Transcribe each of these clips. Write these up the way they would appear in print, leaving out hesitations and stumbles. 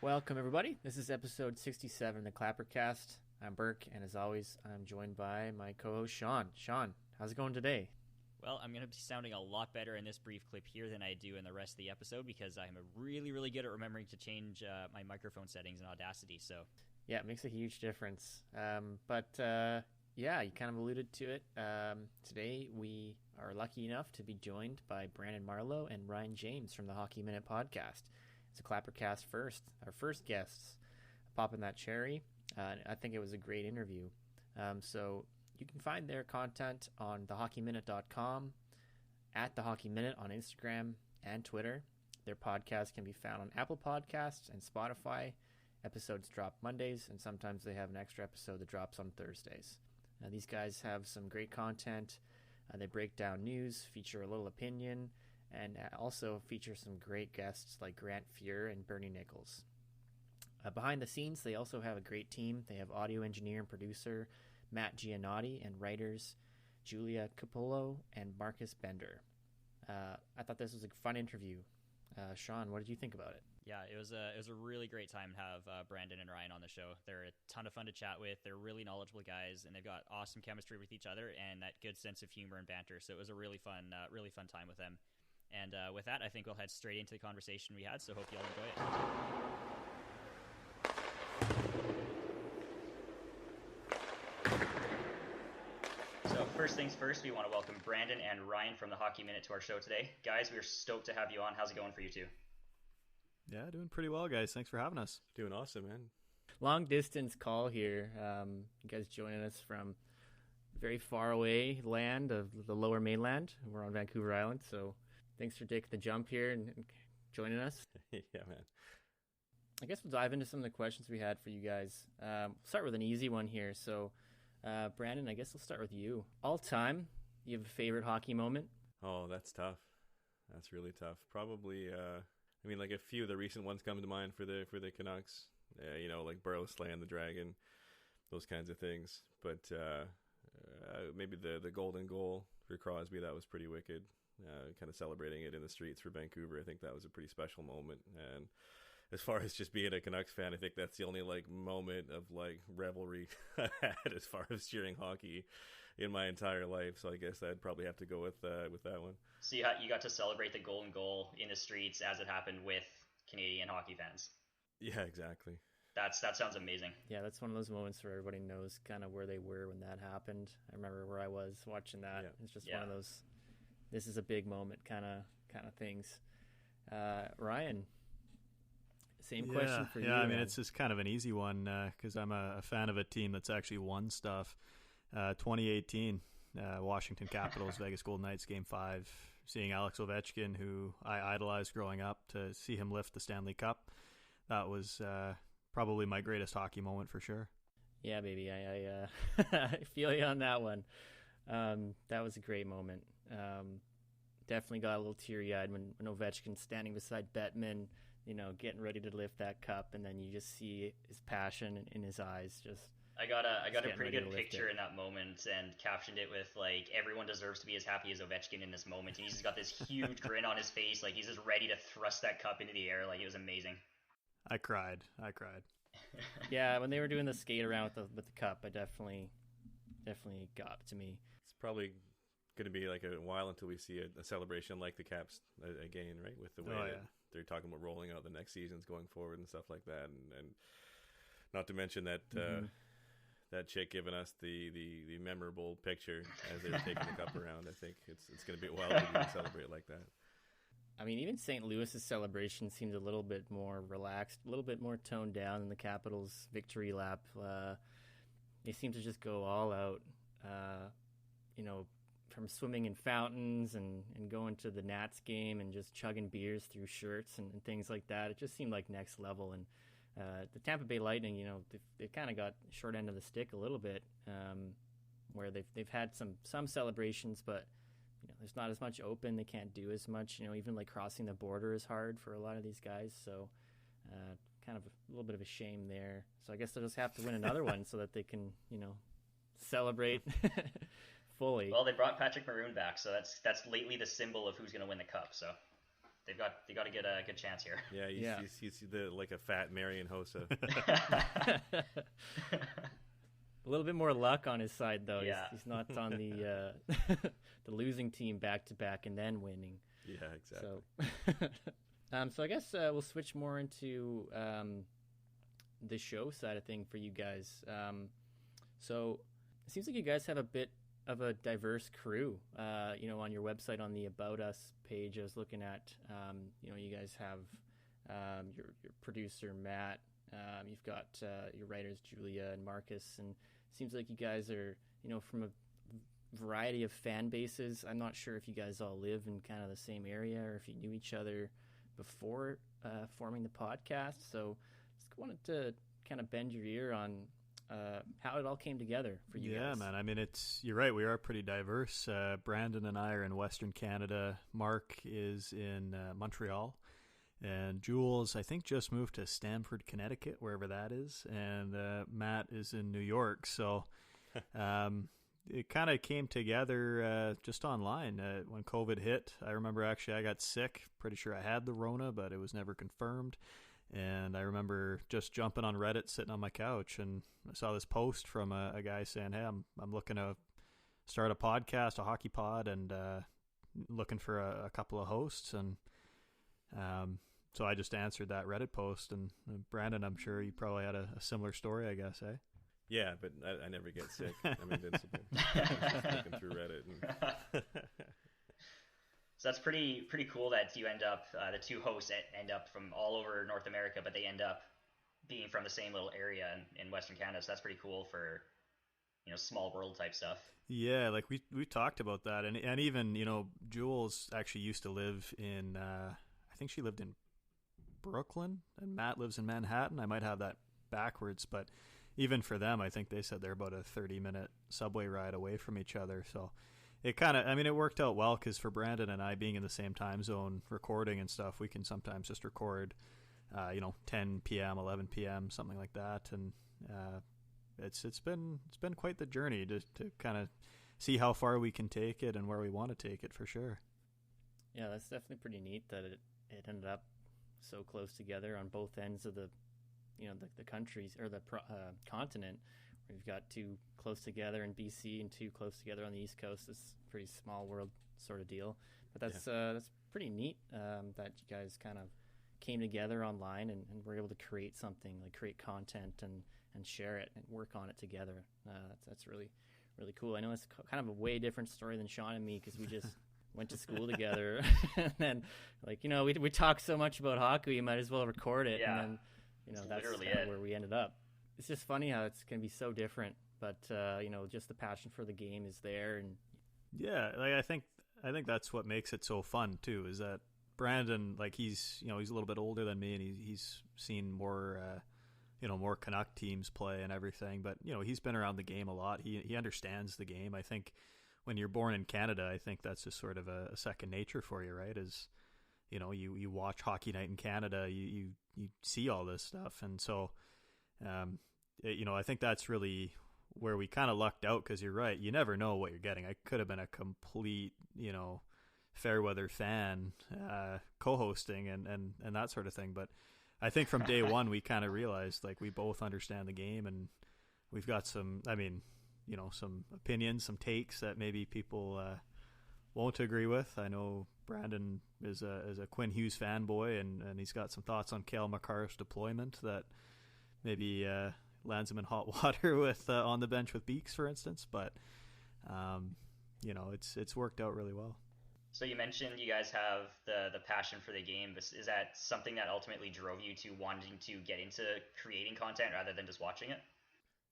Welcome, everybody. This is episode 67 of the Clappercast. I'm Burke, and as always, I'm joined by my co-host, Sean. Sean, how's it going today? Well, I'm going to be sounding a lot better in this brief clip here than I do in the rest of the episode because I'm really, really good at remembering to change my microphone settings in Audacity. So, yeah, it makes a huge difference. Yeah, you kind of alluded to it. Today, we are lucky enough to be joined by Brandon Marlowe and Ryan James from the Hockey Minute podcast. It's a Clappercast first, our first guests popping that cherry. I think it was a great interview. So you can find their content on thehockeyminute.com, at thehockeyminute on Instagram and Twitter. Their podcast can be found on Apple Podcasts and Spotify. Episodes drop Mondays, and sometimes they have an extra episode that drops on Thursdays. These guys have some great content. They break down news, feature a little opinion, and also feature some great guests like Grant Fuhr and Bernie Nichols. Behind the scenes, they also have a great team. They have audio engineer and producer Matt Giannotti and writers Julia Capullo and Marcus Bender. I thought this was a fun interview. Sean, what did you think about it? Yeah, it was a really great time to have Brandon and Ryan on the show. They're a ton of fun to chat with. They're really knowledgeable guys, and they've got awesome chemistry with each other and that good sense of humor and banter. So it was a really fun time with them. And with that, I think we'll head straight into the conversation we had, so hope you all enjoy it. So first things first, we want to welcome Brandon and Ryan from the Hockey Minute to our show today. Guys, we're stoked to have you on. How's it going for you two? Yeah, doing pretty well, guys. Thanks for having us. Doing awesome, man. Long distance call here. You guys joining us from very far away land of the lower mainland. We're on Vancouver Island, so thanks for taking the jump here and joining us. Yeah, man. I guess we'll dive into some of the questions we had for you guys. We'll start with an easy one here. So, Brandon, I guess we'll start with you. All time, you have a favorite hockey moment? Oh, that's tough. That's really tough. Probably, like a few of the recent ones come to mind for the Canucks. Like Burrow slaying the Dragon, those kinds of things. But maybe the golden goal for Crosby, that was pretty wicked. Kind of celebrating it in the streets for Vancouver. I think that was a pretty special moment. And as far as just being a Canucks fan, I think that's the only moment of revelry I had as far as cheering hockey in my entire life. So I guess I'd probably have to go with that one. So you got to celebrate the golden goal in the streets as it happened with Canadian hockey fans. Yeah, exactly. That sounds amazing. Yeah, that's one of those moments where everybody knows kind of where they were when that happened. I remember where I was watching that. Yeah. It's just one of those, this is a big moment kind of things. Ryan, same question for you. Yeah, I mean, it's just kind of an easy one because I'm a fan of a team that's actually won stuff. 2018, Washington Capitals, Vegas Golden Knights, Game 5. Seeing Alex Ovechkin, who I idolized growing up, to see him lift the Stanley Cup, that was probably my greatest hockey moment for sure. Yeah, baby, I I feel you on that one. That was a great moment. Definitely got a little teary-eyed when Ovechkin's standing beside Bettman, getting ready to lift that cup, and then you just see his passion in his eyes. I got a pretty good picture in that moment and captioned it with everyone deserves to be as happy as Ovechkin in this moment, and he's just got this huge grin on his face, he's just ready to thrust that cup into the air. It was amazing. I cried. Yeah, when they were doing the skate around with the cup, I definitely got to me. It's probably going to be a while until we see a celebration like the Caps again, right? With the way that they're talking about rolling out the next seasons going forward and stuff like that, and not to mention that that chick giving us the memorable picture as they were taking the cup around. I think it's going to be a while to even celebrate like that. I mean, even St. Louis's celebration seemed a little bit more relaxed, a little bit more toned down than the Capitals' victory lap. They seem to just go all out, from swimming in fountains and going to the Nats game and just chugging beers through shirts and things like that. It just seemed like next level. And the Tampa Bay Lightning, they've kind of got short end of the stick a little bit, where they've had some celebrations, but there's not as much open. They can't do as much. Even crossing the border is hard for a lot of these guys. So kind of a little bit of a shame there. So I guess they'll just have to win another one so that they can, celebrate fully. Well, they brought Patrick Maroon back, so that's lately the symbol of who's going to win the cup. So they got to get a good chance here. Yeah, he's the like a fat Marian Hossa. A little bit more luck on his side, though. Yeah. He's not on the the losing team back to back and then winning. Yeah, exactly. So I guess we'll switch more into the show side of thing for you guys. So it seems like you guys have a bit of a diverse crew. On your website on the About Us page, I was looking at, you guys have your producer, Matt. You've got your writers, Julia and Marcus, and it seems like you guys are, from a variety of fan bases. I'm not sure if you guys all live in kind of the same area or if you knew each other before forming the podcast. So just wanted to kind of bend your ear on how it all came together for you guys. Yeah, man. I mean, you're right. We are pretty diverse. Brandon and I are in Western Canada. Mark is in Montreal. And Jules, I think, just moved to Stamford, Connecticut, wherever that is. And Matt is in New York. So it kind of came together just online when COVID hit. I remember actually I got sick. Pretty sure I had the Rona, but it was never confirmed. And I remember just jumping on Reddit, sitting on my couch, and I saw this post from a guy saying, "Hey, I'm looking to start a podcast, a hockey pod, and looking for a couple of hosts." And so I just answered that Reddit post. And Brandon, I'm sure you probably had a similar story, I guess, eh? Yeah, but I never get sick. I'm invincible. I'm just looking through Reddit. And So that's pretty cool that you end up, the two hosts end up from all over North America, but they end up being from the same little area in Western Canada. So that's pretty cool for, small world type stuff. Yeah, like we talked about that. And even, Jules actually used to live in, I think she lived in Brooklyn, and Matt lives in Manhattan. I might have that backwards, but even for them, I think they said they're about a 30-minute subway ride away from each other. So it kind of, it worked out well because for Brandon and I being in the same time zone recording and stuff, we can sometimes just record, 10 p.m., 11 p.m., something like that. And it's been quite the journey to kind of see how far we can take it and where we want to take it for sure. Yeah, that's definitely pretty neat that it ended up so close together on both ends of the countries or the continent. We've got two close together in BC and two close together on the East Coast. It's a pretty small world sort of deal. But that's pretty neat that you guys kind of came together online and were able to create something, like create content and share it and work on it together. That's really, really cool. I know it's kind of a way different story than Sean and me because we just went to school together. And then, we talk so much about hockey, we might as well record it. Yeah. And then, that's kind of where we ended up. It's just funny how it's going to be so different, but just the passion for the game is there. And yeah, I think that's what makes it so fun too. Is that Brandon, he's he's a little bit older than me, and he's seen more more Canuck teams play and everything. But he's been around the game a lot. He understands the game. I think when you're born in Canada, I think that's just sort of a second nature for you, right? Is you watch Hockey Night in Canada, you see all this stuff, and so. I think that's really where we kind of lucked out because you're right. You never know what you're getting. I could have been a complete, fair weather fan co-hosting and that sort of thing. But I think from day one, we kind of realized we both understand the game and we've got some opinions, some takes that maybe people won't agree with. I know Brandon is a Quinn Hughes fanboy and he's got some thoughts on Cale Makar's deployment that maybe lands him in hot water with on the bench with Beeks, for instance. But it's worked out really well. So you mentioned you guys have the passion for the game. Is that something that ultimately drove you to wanting to get into creating content rather than just watching it?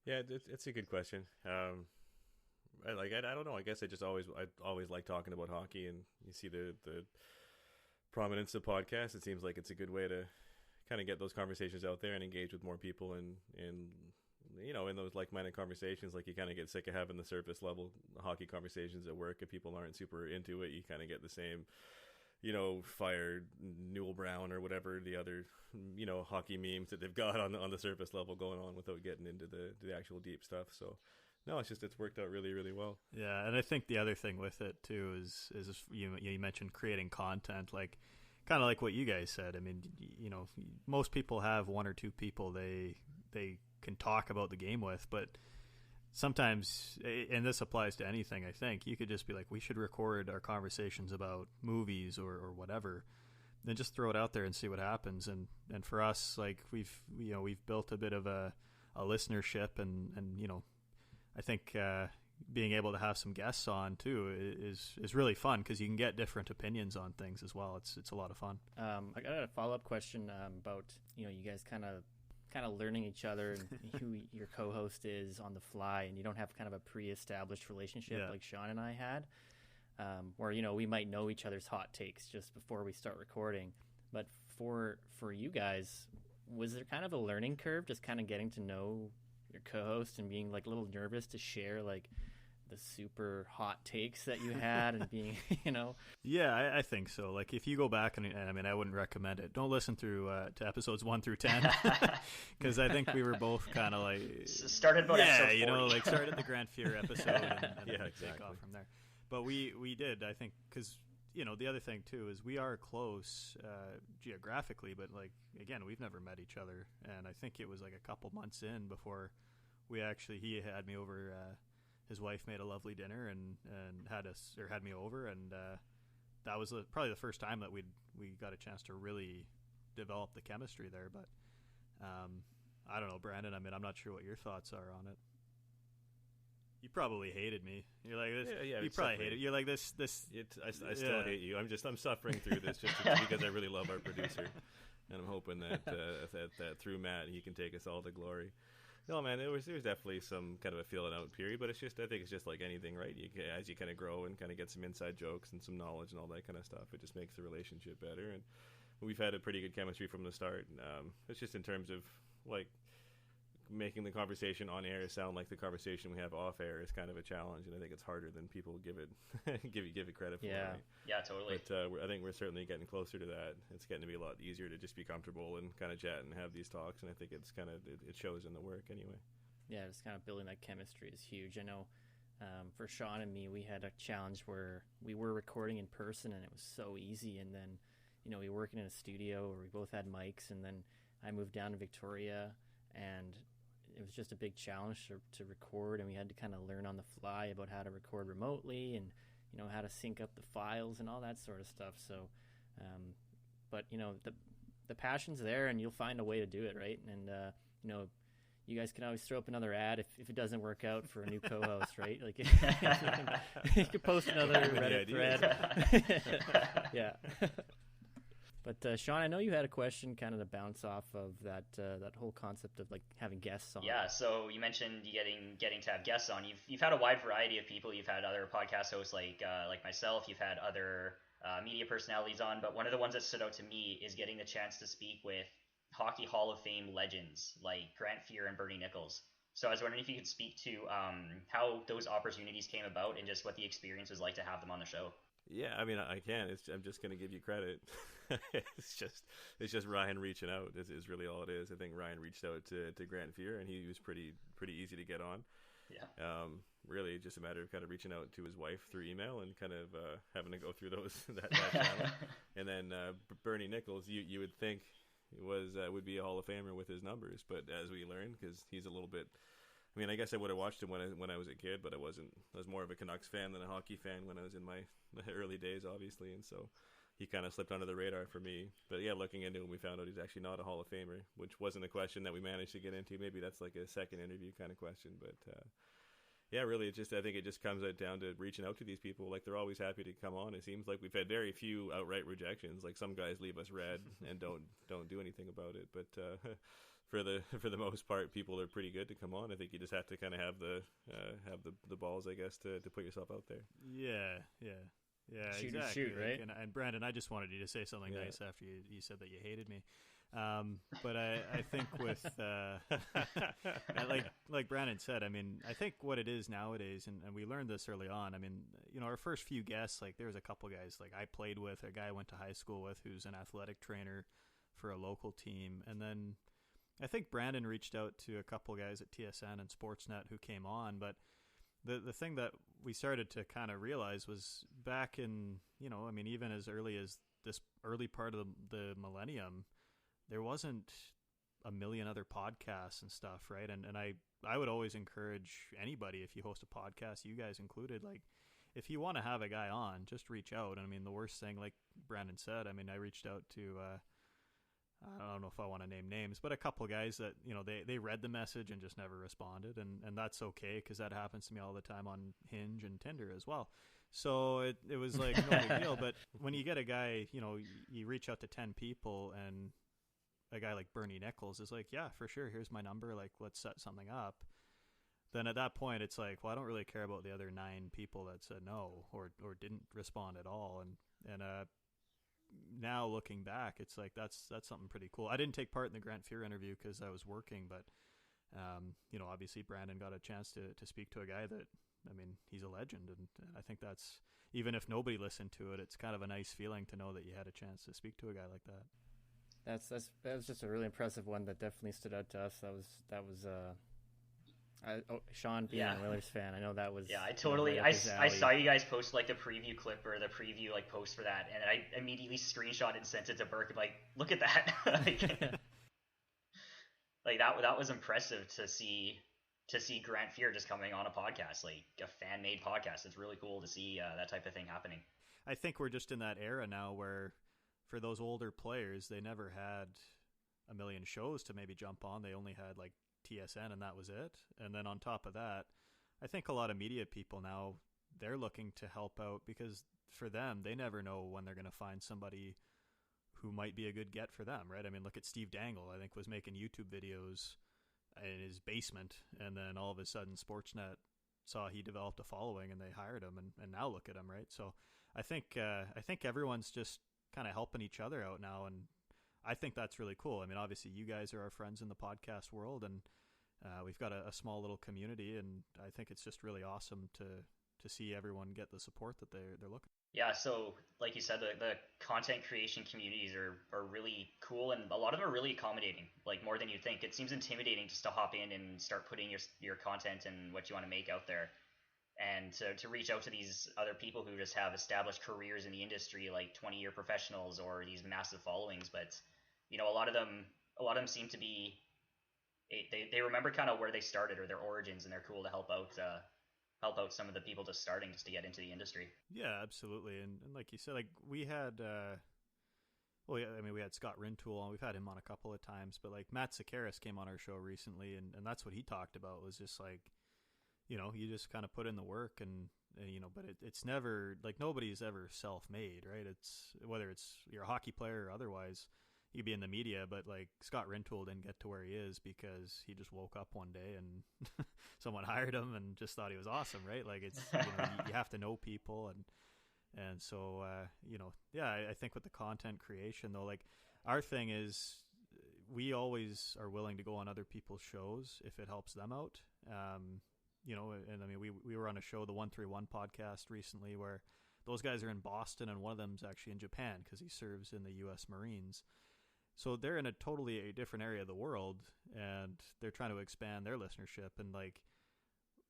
Yeah, it's a good question. I don't know. I guess I always like talking about hockey, and you see the prominence of podcasts. It seems like it's a good way to kind of get those conversations out there and engage with more people and in those like-minded conversations, you kind of get sick of having the surface level hockey conversations at work. If people aren't super into it, you kind of get the same, fired Newell Brown or whatever the other, hockey memes that they've got on the surface level going on without getting into the actual deep stuff. So no, it's worked out really, really well. Yeah. And I think the other thing with it too is you mentioned creating content, kind of like what you guys said. I mean, most people have one or two people they can talk about the game with, but sometimes, and this applies to anything, I think, you could just be like, we should record our conversations about movies or whatever, then just throw it out there and see what happens. And for us, like, we've built a bit of a listenership, and I think being able to have some guests on too is really fun, because you can get different opinions on things as well. It's a lot of fun. I got a follow-up question about you guys kind of learning each other and who your co-host is on the fly, and you don't have kind of a pre-established relationship like Sean and I had, where we might know each other's hot takes just before we start recording. But for you guys, was there kind of a learning curve, just kind of getting to know your co-host and being like a little nervous to share like the super hot takes that you had and being Yeah, I think so. Like, if you go back, and I mean, I wouldn't recommend it, don't listen through to episodes 1 through 10, because I think we were both kind of like started about episode 40. Like started the Grant Fuhr episode and exactly. take off from there. But we did, I think, because the other thing too is we are close geographically, but like, again, we've never met each other, and I think it was like a couple months in before he had me over. His wife made a lovely dinner and had me over, and that was probably the first time that we got a chance to really develop the chemistry there. But I don't know, Brandon. I mean, I'm not sure what your thoughts are on it. You probably hated me. You're like this. Yeah, you probably hated. You're like this. I still hate you. I'm suffering through this just because I really love our producer, and I'm hoping that that through Matt he can take us all to glory. No, man, there was definitely some kind of a feeling out period, but I think it's just like anything, right? As you kind of grow and kind of get some inside jokes and some knowledge and all that kind of stuff, it just makes the relationship better. And we've had a pretty good chemistry from the start. It's just in terms of like making the conversation on air sound like the conversation we have off air is kind of a challenge, and I think it's harder than people give it credit for. Yeah, right? Yeah, totally. But I think we're certainly getting closer to that. It's getting to be a lot easier to just be comfortable and kind of chat and have these talks, and I think it's kind of it shows in the work anyway. Yeah, just kind of building that chemistry is huge. I know for Sean and me, we had a challenge where we were recording in person, and it was so easy, and then we were working in a studio where we both had mics, and then I moved down to Victoria, and it was just a big challenge to record, and we had to kind of learn on the fly about how to record remotely and how to sync up the files and all that sort of stuff. So but the passion's there, and you'll find a way to do it, right? And you guys can always throw up another ad if it doesn't work out for a new co-host, right? Like you can post another Reddit thread. Yeah. But Sean, I know you had a question kind of to bounce off of that whole concept of like having guests on. Yeah, so you mentioned you getting to have guests on. You've had a wide variety of people. You've had other podcast hosts like myself. You've had other media personalities on. But one of the ones that stood out to me is getting the chance to speak with Hockey Hall of Fame legends like Grant Fuhr and Bernie Nichols. So I was wondering if you could speak to how those opportunities came about and just what the experience was like to have them on the show. Yeah, I mean, I can. I'm just going to give you credit. It's just Ryan reaching out is really all it is. I think Ryan reached out to Grant Fuhr, and he was pretty easy to get on. Yeah. Really, just a matter of kind of reaching out to his wife through email and kind of having to go through that channel. And then Bernie Nichols, you would think would be a Hall of Famer with his numbers, but as we learned, because he's a little bit. I mean, I guess I would have watched him when I was a kid, but I wasn't. I was more of a Canucks fan than a hockey fan when I was in my early days, obviously, and so he kind of slipped under the radar for me. But yeah, looking into him, we found out he's actually not a Hall of Famer, which wasn't a question that we managed to get into. Maybe that's like a second interview kind of question, but yeah, really, I think it just comes down to reaching out to these people. Like, they're always happy to come on. It seems like we've had very few outright rejections. Like, some guys leave us red and don't do anything about it, but. For the most part, people are pretty good to come on. I think you just have to kind of have the balls, I guess, to put yourself out there. Yeah, Shoot, exactly. shoot, right? And Brandon, I just wanted you to say something nice after you said that you hated me. But I think with like Brandon said, I mean, I think what it is nowadays, and we learned this early on. I mean, our first few guests, like there was a couple guys like I played with, a guy I went to high school with, who's an athletic trainer for a local team, and then. I think Brandon reached out to a couple guys at TSN and Sportsnet who came on, but the thing that we started to kind of realize was back in, I mean, even as early as this early part of the millennium, there wasn't a million other podcasts and stuff, right? And I would always encourage anybody, if you host a podcast, you guys included, like, if you want to have a guy on, just reach out. I mean, the worst thing, like Brandon said, I mean, I reached out to, I don't know if I want to name names, but a couple guys that, you know, they read the message and just never responded. And that's okay, because that happens to me all the time on Hinge and Tinder as well. So it was like no big deal. But when you get a guy, you know, you reach out to 10 people, and a guy like Bernie Nichols is like, yeah, for sure, here's my number, like, let's set something up. Then at that point, it's like, well, I don't really care about the other 9 people that said no or didn't respond at all. And now looking back, it's like that's something pretty cool. I didn't take part in the Grant Fuhr interview because I was working, but you know, obviously Brandon got a chance to speak to a guy that, I mean, he's a legend, and I think that's, even if nobody listened to it, it's kind of a nice feeling to know that you had a chance to speak to a guy like that. That was just a really impressive one that definitely stood out to us. That was Sean being a Oilers fan. I know that was I totally I saw you guys post like the preview clip or the preview like post for that, and I immediately screenshot and sent it to Burke. I'm like, look at that. like that was impressive to see Grant Fuhr just coming on a podcast, like a fan made podcast. It's really cool to see that type of thing happening. I think we're just in that era now where, for those older players, they never had a million shows to maybe jump on. They only had like TSN, and that was it. And then on top of that, I think a lot of media people now, they're looking to help out, because for them, they never know when they're going to find somebody who might be a good get for them, right? I mean, look at Steve Dangle, I think was making YouTube videos in his basement, and then all of a sudden Sportsnet saw he developed a following and they hired him, and now look at him, right? So I think everyone's just kind of helping each other out now, and I think that's really cool. I mean, obviously you guys are our friends in the podcast world, and we've got a small little community, and I think it's just really awesome to see everyone get the support that they're looking. Yeah, so like you said, the content creation communities are really cool, and a lot of them are really accommodating, like more than you'd think. It seems intimidating just to hop in and start putting your content and what you want to make out there. And to reach out to these other people who just have established careers in the industry, like 20-year professionals or these massive followings. But, you know, a lot of them seem to be, they remember kind of where they started or their origins, and they're cool to help out some of the people just starting just to get into the industry. Yeah, absolutely. And like you said, like we had, we had Scott Rintoul on. We've had him on a couple of times, but like Matt Sakaris came on our show recently, and that's what he talked about, was just like, you know, you just kind of put in the work, and you know, but it's never, like, nobody's ever self-made, right? It's, whether it's you're a hockey player or otherwise, you could be in the media, but like Scott Rintoul didn't get to where he is because he just woke up one day and someone hired him and just thought he was awesome, right? Like, it's, you know, you have to know people, and so you know, yeah, I think with the content creation though, like, our thing is we always are willing to go on other people's shows if it helps them out. You know, and I mean, we were on a show, the 131 podcast recently, where those guys are in Boston, and one of them's actually in Japan because he serves in the U.S. Marines. So they're in a totally different area of the world, and they're trying to expand their listenership. And like,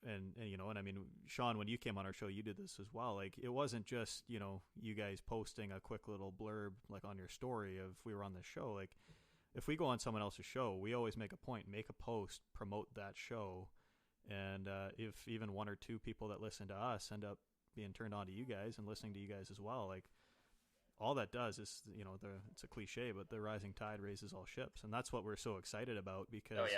and you know, and I mean, Sean, when you came on our show, you did this as well. Like, it wasn't just, you know, you guys posting a quick little blurb like on your story of we were on the show. Like, if we go on someone else's show, we always make a point, make a post, promote that show. And if even one or two people that listen to us end up being turned on to you guys and listening to you guys as well, like, all that does is, you know, it's a cliche, but the rising tide raises all ships. And that's what we're so excited about, because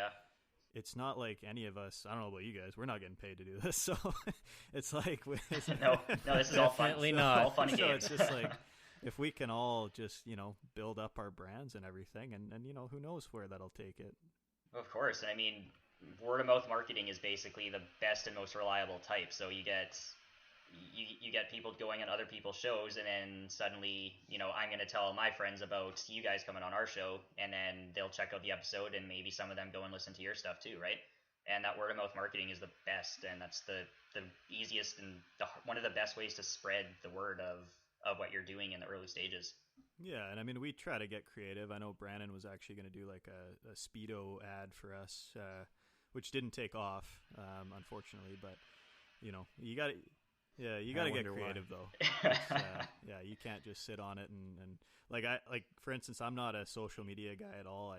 it's not like any of us, I don't know about you guys, we're not getting paid to do this. So it's like, no, this is all fun. Definitely not. All fun and so games. it's just like, if we can all just, you know, build up our brands and everything, and you know, who knows where that'll take it. Of course. And I mean, word of mouth marketing is basically the best and most reliable type. So you get people going on other people's shows, and then suddenly, you know, I'm going to tell my friends about you guys coming on our show, and then they'll check out the episode, and maybe some of them go and listen to your stuff too, right? And that word of mouth marketing is the best, and that's the easiest and one of the best ways to spread the word of what you're doing in the early stages. Yeah, and I mean, we try to get creative. I know Brandon was actually going to do like a Speedo ad for us, which didn't take off, unfortunately. But, you know, you got to... Yeah, you got to get creative though. Yeah, you can't just sit on it and for instance, I'm not a social media guy at all.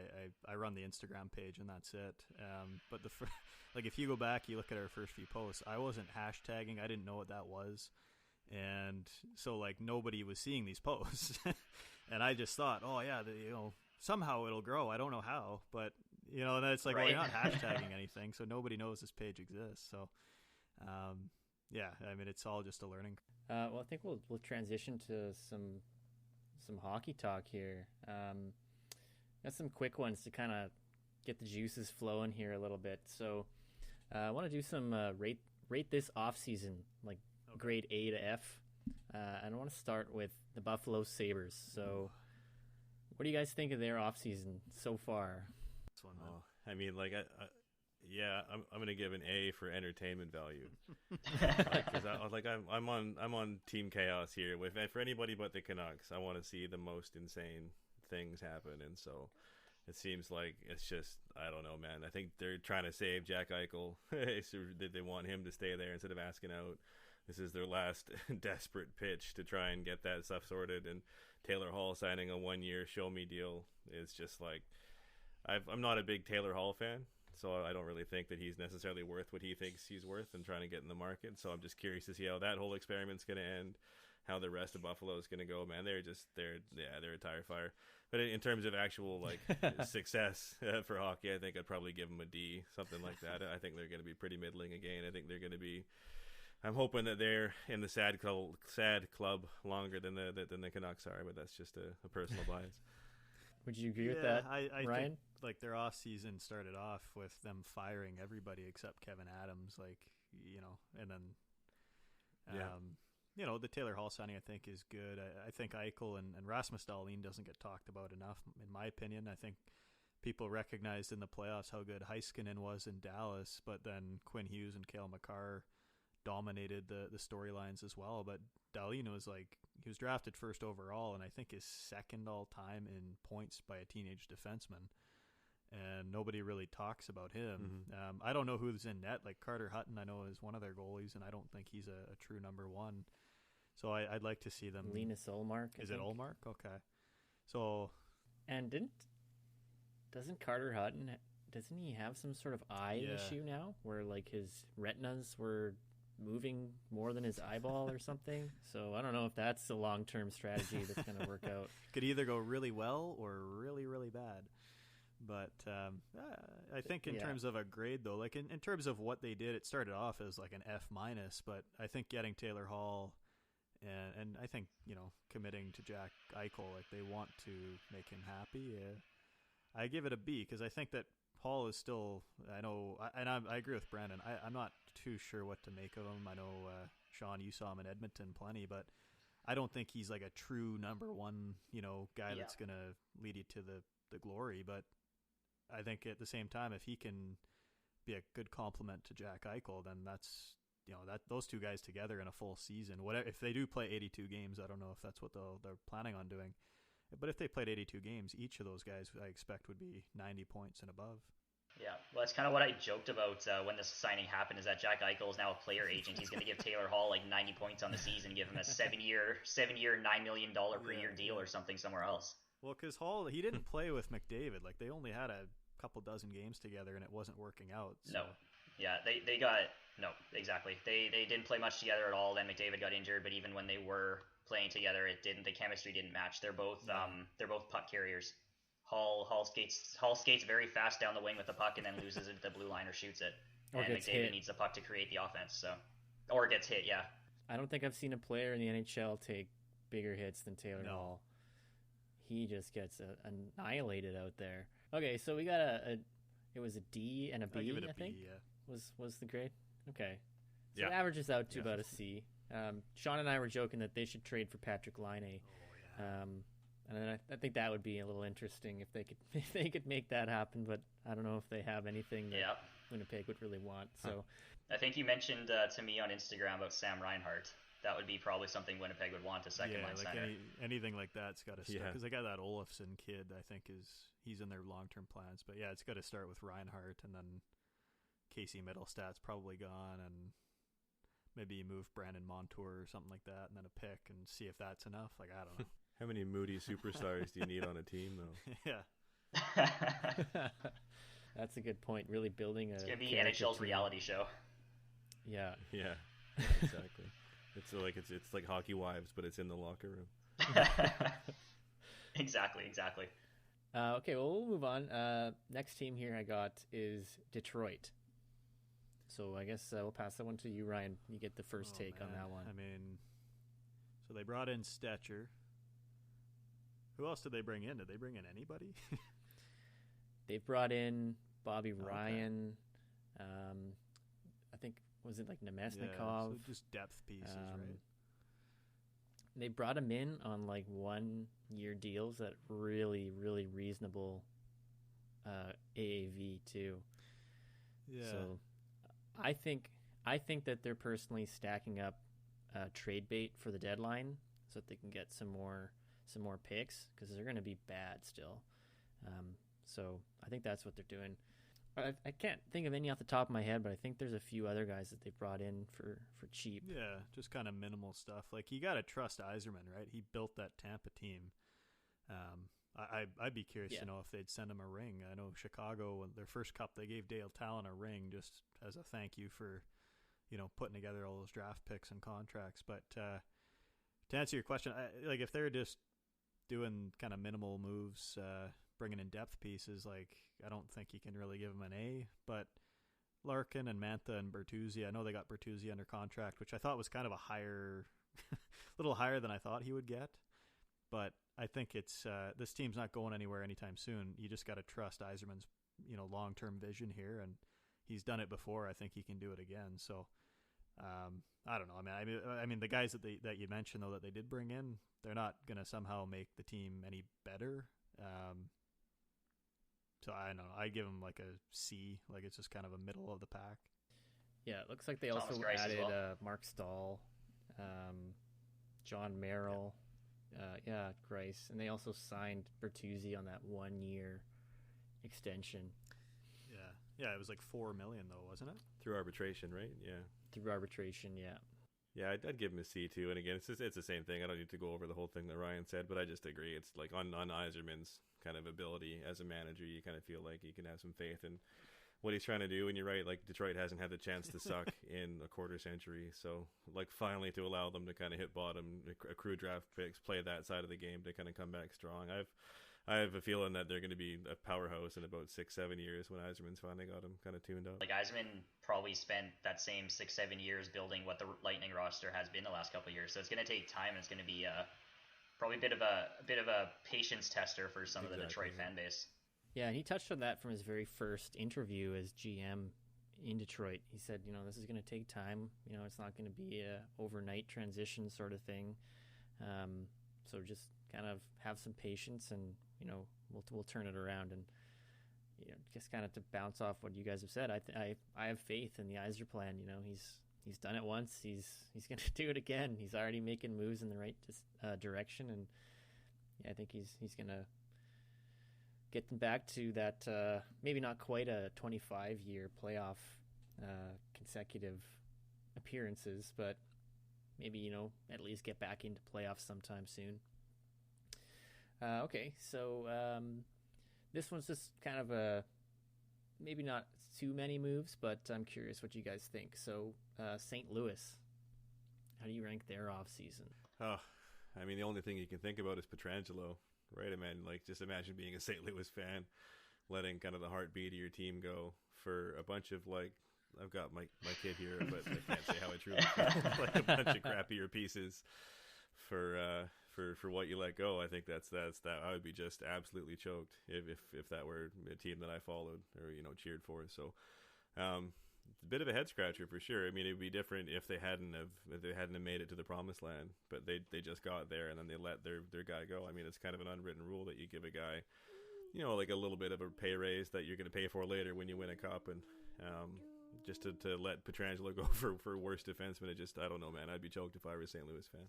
I run the Instagram page and that's it. But if you go back, you look at our first few posts, I wasn't hashtagging. I didn't know what that was, and so nobody was seeing these posts, and I just thought, oh yeah, somehow it'll grow. I don't know how, but and then it's like, well, you're not hashtagging anything, so nobody knows this page exists. So. Yeah, I mean, it's all just a learning. Well, I think we'll transition to some hockey talk here. Got some quick ones to kind of get the juices flowing here a little bit. So I want to do some rate this offseason, grade A to F. And I want to start with the Buffalo Sabres. So what do you guys think of their offseason so far? This one, I mean, yeah, I'm gonna give an A for entertainment value. I'm on Team Chaos here. For anybody but the Canucks, I want to see the most insane things happen, and so it seems like it's just, I don't know, man. I think they're trying to save Jack Eichel. So they want him to stay there instead of asking out. This is their last desperate pitch to try and get that stuff sorted. And Taylor Hall signing a 1-year show me deal is just I'm not a big Taylor Hall fan. So I don't really think that he's necessarily worth what he thinks he's worth and trying to get in the market. So I'm just curious to see how that whole experiment's going to end, how the rest of Buffalo is going to go. Man, they're a tire fire. But in terms of actual success for hockey, I think I'd probably give them a D, something like that. I think they're going to be pretty middling again. I think they're going to be. I'm hoping that they're in the sad club longer than the Canucks are, but that's just a personal bias. Would you agree with that, I Ryan? Think their off season started off with them firing everybody except Kevin Adams, and then the Taylor Hall signing I think is good. I think Eichel and Rasmus Dahlin doesn't get talked about enough, in my opinion. I think people recognized in the playoffs how good Heiskanen was in Dallas, but then Quinn Hughes and Cale Makar dominated the storylines as well. But Dahlin was he was drafted first overall, and I think is second all time in points by a teenage defenseman. And nobody really talks about him. Mm-hmm. I don't know who's in net. Carter Hutton, I know, is one of their goalies, and I don't think he's a true number one. So I'd like to see them. Linus Ullmark. Is it Ullmark? Okay. So. And doesn't Carter Hutton, doesn't he have some sort of eye issue now, where his retinas were moving more than his eyeball or something? So I don't know if that's a long-term strategy that's going to work out. Could either go really well or really, really bad. But I think in terms of a grade, though, in terms of what they did, it started off as an F-. But I think getting Taylor Hall and I think, committing to Jack Eichel, they want to make him happy. I give it a B because I think that Hall is still, I agree with Brandon. I'm not too sure what to make of him. I know, Sean, you saw him in Edmonton plenty, but I don't think he's a true number one, guy that's going to lead you to the glory. But I think at the same time, if he can be a good complement to Jack Eichel, then that's, that those two guys together in a full season. Whatever, if they do play 82 games, I don't know if that's what they're planning on doing. But if they played 82 games, each of those guys I expect would be 90 points and above. Yeah, well, that's kind of what I joked about when this signing happened, is that Jack Eichel is now a player agent. He's going to give Taylor Hall 90 points on the season, give him a 7-year, $9 million per year deal or something somewhere else. Well, because Hall, he didn't play with McDavid. They only had a couple dozen games together, and it wasn't working out. So. No. Yeah, they got... No, exactly. They didn't play much together at all. Then McDavid got injured, but even when they were playing together, the chemistry didn't match. They're both puck carriers. Hall skates very fast down the wing with the puck and then loses it at the blue line or shoots it. Or and McDavid needs the puck to create the offense. Or gets hit, yeah. I don't think I've seen a player in the NHL take bigger hits than Taylor Hall. He just gets annihilated out there. Okay, so we got it was a D and a B, I give it a think? B, yeah. Was the grade? Okay. So Yeah. it averages out to about a C. Sean and I were joking that they should trade for Patrick Laine. Oh, yeah. And then I think that would be a little interesting if they could make that happen, but I don't know if they have anything that Winnipeg would really want. So I think you mentioned to me on Instagram about Sam Reinhart. That would be probably something Winnipeg would want, a second line center. Anything like that's got to start, Yeah. because they got that Olofsson kid. I think he's in their long-term plans, but yeah, it's got to start with Reinhart, and then Casey Middlestad's probably gone, and maybe you move Brandon Montour or something like that, and then a pick, and see if that's enough. Like, I don't know. How many moody superstars do you need on a team, though? Yeah. That's a good point. Really building a. It's gonna be NHL's reality show. Yeah. Yeah, exactly. It's like Hockey Wives, but it's in the locker room. Exactly. Okay, well, we'll move on. Next team here I got is Detroit. So I guess we'll pass that one to you, Ryan. You get the first take on that one. I mean, so they brought in Stetcher. Who else did they bring in? Did they bring in anybody? They brought in Bobby Ryan. I think, was it like Nemesnikov? Yeah, so just depth pieces, right? They brought him in on like 1-year deals at really, really reasonable AAV too. Yeah. So I think that they're personally stacking up trade bait for the deadline so that they can get some more picks, because they're going to be bad still. So I think that's what they're doing. I can't think of any off the top of my head, but I think there's a few other guys that they brought in for cheap. Yeah, just kind of minimal stuff. Like, you got to trust Yzerman, right? He built that Tampa team. I'd be curious to know if they'd send him a ring. I know Chicago, their first cup, they gave Dale Talon a ring just as a thank you for, putting together all those draft picks and contracts. But to answer your question, like, if they're just doing kind of minimal moves, bringing in depth pieces, like, I don't think you can really give them an A. But Larkin and Mantha and Bertuzzi, I know they got Bertuzzi under contract, which I thought was kind of a little higher than I thought he would get. But I think it's this team's not going anywhere anytime soon. You just got to trust Yzerman's long-term vision here, and he's done it before. I think he can do it again. So I don't know. I mean, the guys that you mentioned though that they did bring in, they're not going to somehow make the team any better. So I don't know. I give them like a C. Like, it's just kind of a middle of the pack. Yeah, it looks like they also added Mark Stahl, John Merrill. Grice. And they also signed Bertuzzi on that 1-year extension. Yeah, it was like $4 million though, wasn't it? Through arbitration, right? Yeah. Through arbitration, yeah. Yeah, I'd give him a C too. And again, it's the same thing. I don't need to go over the whole thing that Ryan said, but I just agree. It's like on Yzerman's kind of ability as a manager, you kind of feel like you can have some faith in what he's trying to do. And you're right, like, Detroit hasn't had the chance to suck in a quarter century. So, like, finally to allow them to kind of hit bottom, accrue draft picks, play that side of the game to kind of come back strong. I have a feeling that they're going to be a powerhouse in about 6-7 years when Yzerman's finally got them kind of tuned up. Like, Yzerman probably spent that same 6-7 years building what the Lightning roster has been the last couple of years. So it's going to take time, and it's going to be probably a bit of a patience tester for some of the Detroit fan base. Yeah, and he touched on that from his very first interview as GM in Detroit. He said, this is going to take time. It's not going to be a overnight transition sort of thing. So just kind of have some patience, and we'll turn it around. And just kind of to bounce off what you guys have said, I have faith in the Yzer plan. He's done it once. He's going to do it again. He's already making moves in the right direction, and I think he's going to get them back to that maybe not quite a 25-year playoff consecutive appearances, but maybe at least get back into playoffs sometime soon. Okay, so this one's just kind of a maybe not too many moves, but I'm curious what you guys think. So St. Louis, how do you rank their off season? Oh, I mean, the only thing you can think about is Pietrangelo, right? I mean, like, just imagine being a St. Louis fan, letting kind of the heartbeat of your team go for a bunch of, like, I've got my kid here, but I can't say how I truly feel. Like, a bunch of crappier pieces for what you let go. I think that's that. I would be just absolutely choked if that were a team that I followed or cheered for. So, it's a bit of a head scratcher for sure. I mean, it'd be different if they hadn't made it to the promised land, but they just got there and then they let their guy go. I mean, it's kind of an unwritten rule that you give a guy, like a little bit of a pay raise that you're going to pay for later when you win a cup, and just to let Pietrangelo go for worst defenseman, I don't know, man. I'd be choked if I were a St. Louis fan.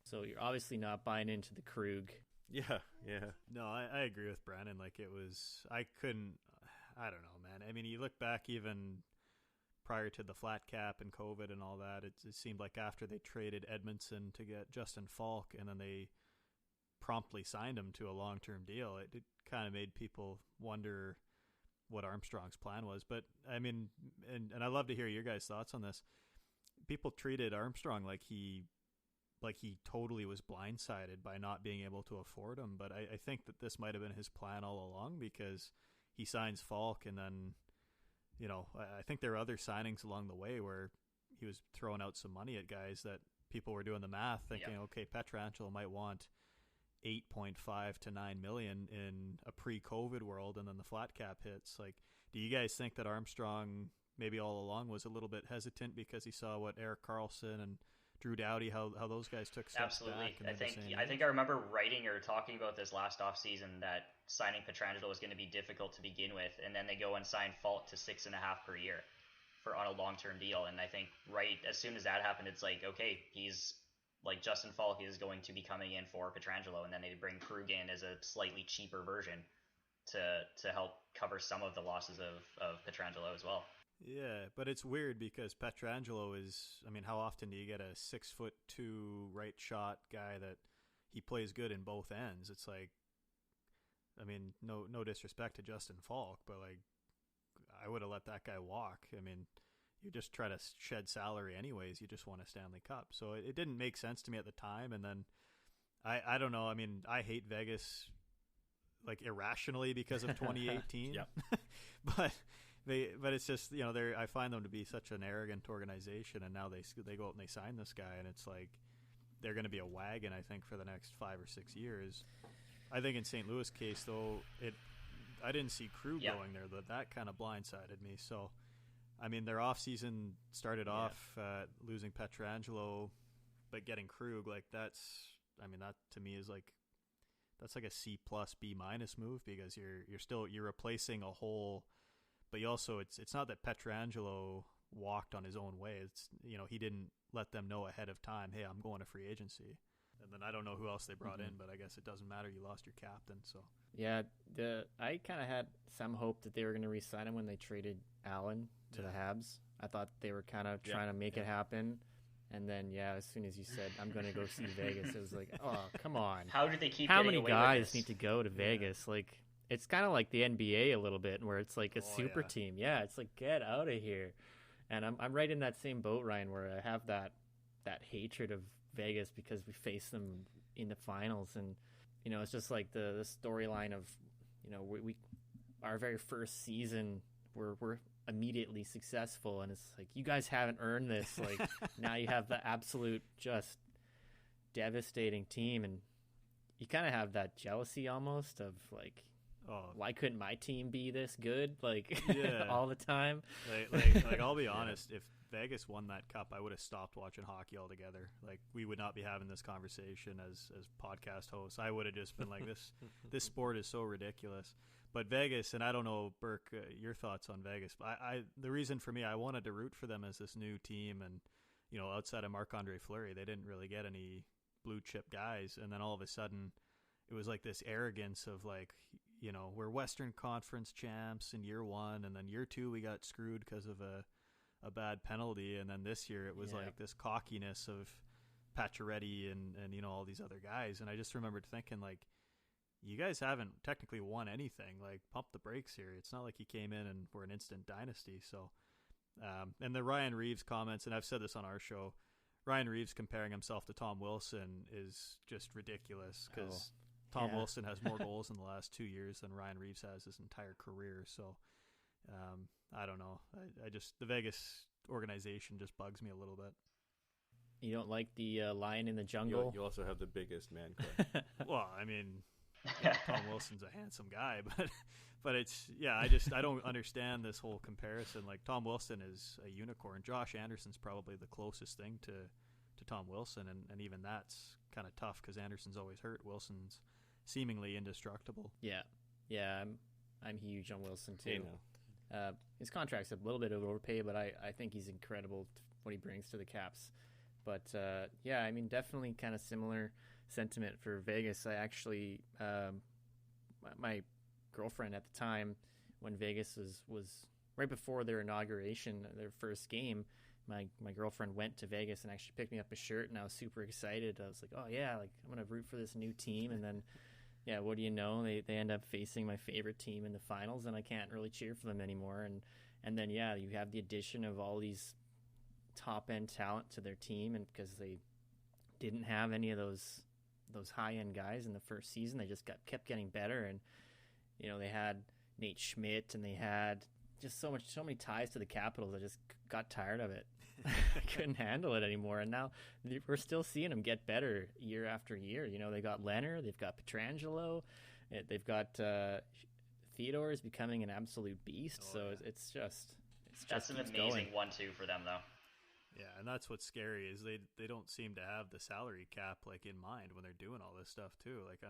So you're obviously not buying into the Krug. Yeah. No, I agree with Brandon. Like, I don't know, man. I mean, you look back even prior to the flat cap and COVID and all that, it seemed like after they traded Edmondson to get Justin Falk and then they promptly signed him to a long-term deal, it kind of made people wonder what Armstrong's plan was. But I mean, and I'd love to hear your guys' thoughts on this. People treated Armstrong like he totally was blindsided by not being able to afford him. But I think that this might have been his plan all along, because he signs Falk and then, you know, I think there were other signings along the way where he was throwing out some money at guys that people were doing the math thinking, okay, Pietrangelo might want 8.5 to 9 million in a pre-COVID world, and then the flat cap hits. Like, do you guys think that Armstrong maybe all along was a little bit hesitant because he saw what Erik Karlsson and Drew Doughty, how those guys took steps Absolutely. back? I think I remember writing or talking about this last offseason, that signing Pietrangelo was going to be difficult to begin with, and then they go and sign Falk to 6.5 per year on a long-term deal. And I think right as soon as that happened, it's like, okay, he's like, Justin Falk is going to be coming in for Pietrangelo, and then they bring Krug in as a slightly cheaper version to help cover some of the losses of Pietrangelo as well. Yeah, but it's weird because Pietrangelo is, I mean, how often do you get a 6'2" right shot guy that he plays good in both ends? It's like, I mean, no disrespect to Justin Falk, but like, I would have let that guy walk. I mean, you just try to shed salary anyways. You just want a Stanley Cup. So it didn't make sense to me at the time. And then I don't know. I mean, I hate Vegas like irrationally because of 2018. Yep. but it's just, you know, I find them to be such an arrogant organization, and now they go out and they sign this guy, and it's like they're going to be a wagon, I think, for the next 5 or 6 years. I think in St. Louis' case, though, I didn't see Krug going there. That kind of blindsided me. So, I mean, their offseason started off losing Pietrangelo, but getting Krug, like that to me is like, that's like a C+, B- move, because you're replacing a whole. But you also, it's not that Pietrangelo walked on his own way. It's, you know, he didn't let them know ahead of time, hey, I'm going to free agency. And then I don't know who else they brought in, but I guess it doesn't matter. You lost your captain, so. Yeah, I kind of had some hope that they were going to re-sign him when they traded Allen to the Habs. I thought they were kind of trying to make it happen. And then, as soon as you said, I'm going to go see Vegas, it was like, oh, come on. How did they keep How getting many away guys with this? need to go to Vegas? Like, it's kind of like the NBA a little bit, where it's like a super team. Yeah, it's like, get out of here. And I'm right in that same boat, Ryan, where I have that hatred of Vegas because we face them in the finals. And, you know, it's just like the storyline of, you know, we our very first season, we're immediately successful, and it's like, you guys haven't earned this. Like, now you have the absolute just devastating team, and you kind of have that jealousy almost of like, why couldn't my team be this good, like, all the time? Like I'll be honest, if Vegas won that cup, I would have stopped watching hockey altogether. Like, we would not be having this conversation as podcast hosts. I would have just been like, this sport is so ridiculous. But Vegas, and I don't know, Burke, your thoughts on Vegas. The reason for me, I wanted to root for them as this new team, and, you know, outside of Marc-Andre Fleury, they didn't really get any blue chip guys, and then all of a sudden, it was like this arrogance of like, you know, we're Western Conference champs in year one, and then year two we got screwed because of a bad penalty, and then this year it was like this cockiness of Pacioretty and you know, all these other guys, and I just remembered thinking, like, you guys haven't technically won anything. Like, pump the brakes here. It's not like you came in and were an instant dynasty. So, and the Ryan Reeves comments, and I've said this on our show, Ryan Reeves comparing himself to Tom Wilson is just ridiculous, because Tom Wilson has more goals in the last 2 years than Ryan Reeves has his entire career. So, I don't know. I just, the Vegas organization just bugs me a little bit. You don't like the lion in the jungle? You also have the biggest man crush. Well, I mean, Tom Wilson's a handsome guy, but it's, I don't understand this whole comparison. Like, Tom Wilson is a unicorn. Josh Anderson's probably the closest thing to Tom Wilson, and even that's kind of tough because Anderson's always hurt. Wilson's seemingly indestructible. Yeah, I'm huge on Wilson too. His contract's a little bit of overpay, but I think he's incredible what he brings to the Caps. But I mean, definitely kind of similar sentiment for Vegas. I actually, my girlfriend at the time, when Vegas was right before their inauguration, their first game, my girlfriend went to Vegas and actually picked me up a shirt, and I was super excited. I was like, oh yeah, like I'm gonna root for this new team. And then yeah, what do you know, they end up facing my favorite team in the finals, and I can't really cheer for them anymore. And then yeah, you have the addition of all these top end talent to their team, and because they didn't have any of those high end guys in the first season, they just kept getting better. And you know, they had Nate Schmidt, and they had just so many ties to the Capitals. I just got tired of it. I couldn't handle it anymore. And now we're still seeing them get better year after year. You know, they got Leonard, they've got Pietrangelo, they've got Theodore is becoming an absolute beast. It's just that's an amazing 1-2 for them, though. Yeah, and that's what's scary is they don't seem to have the salary cap like in mind when they're doing all this stuff too. Like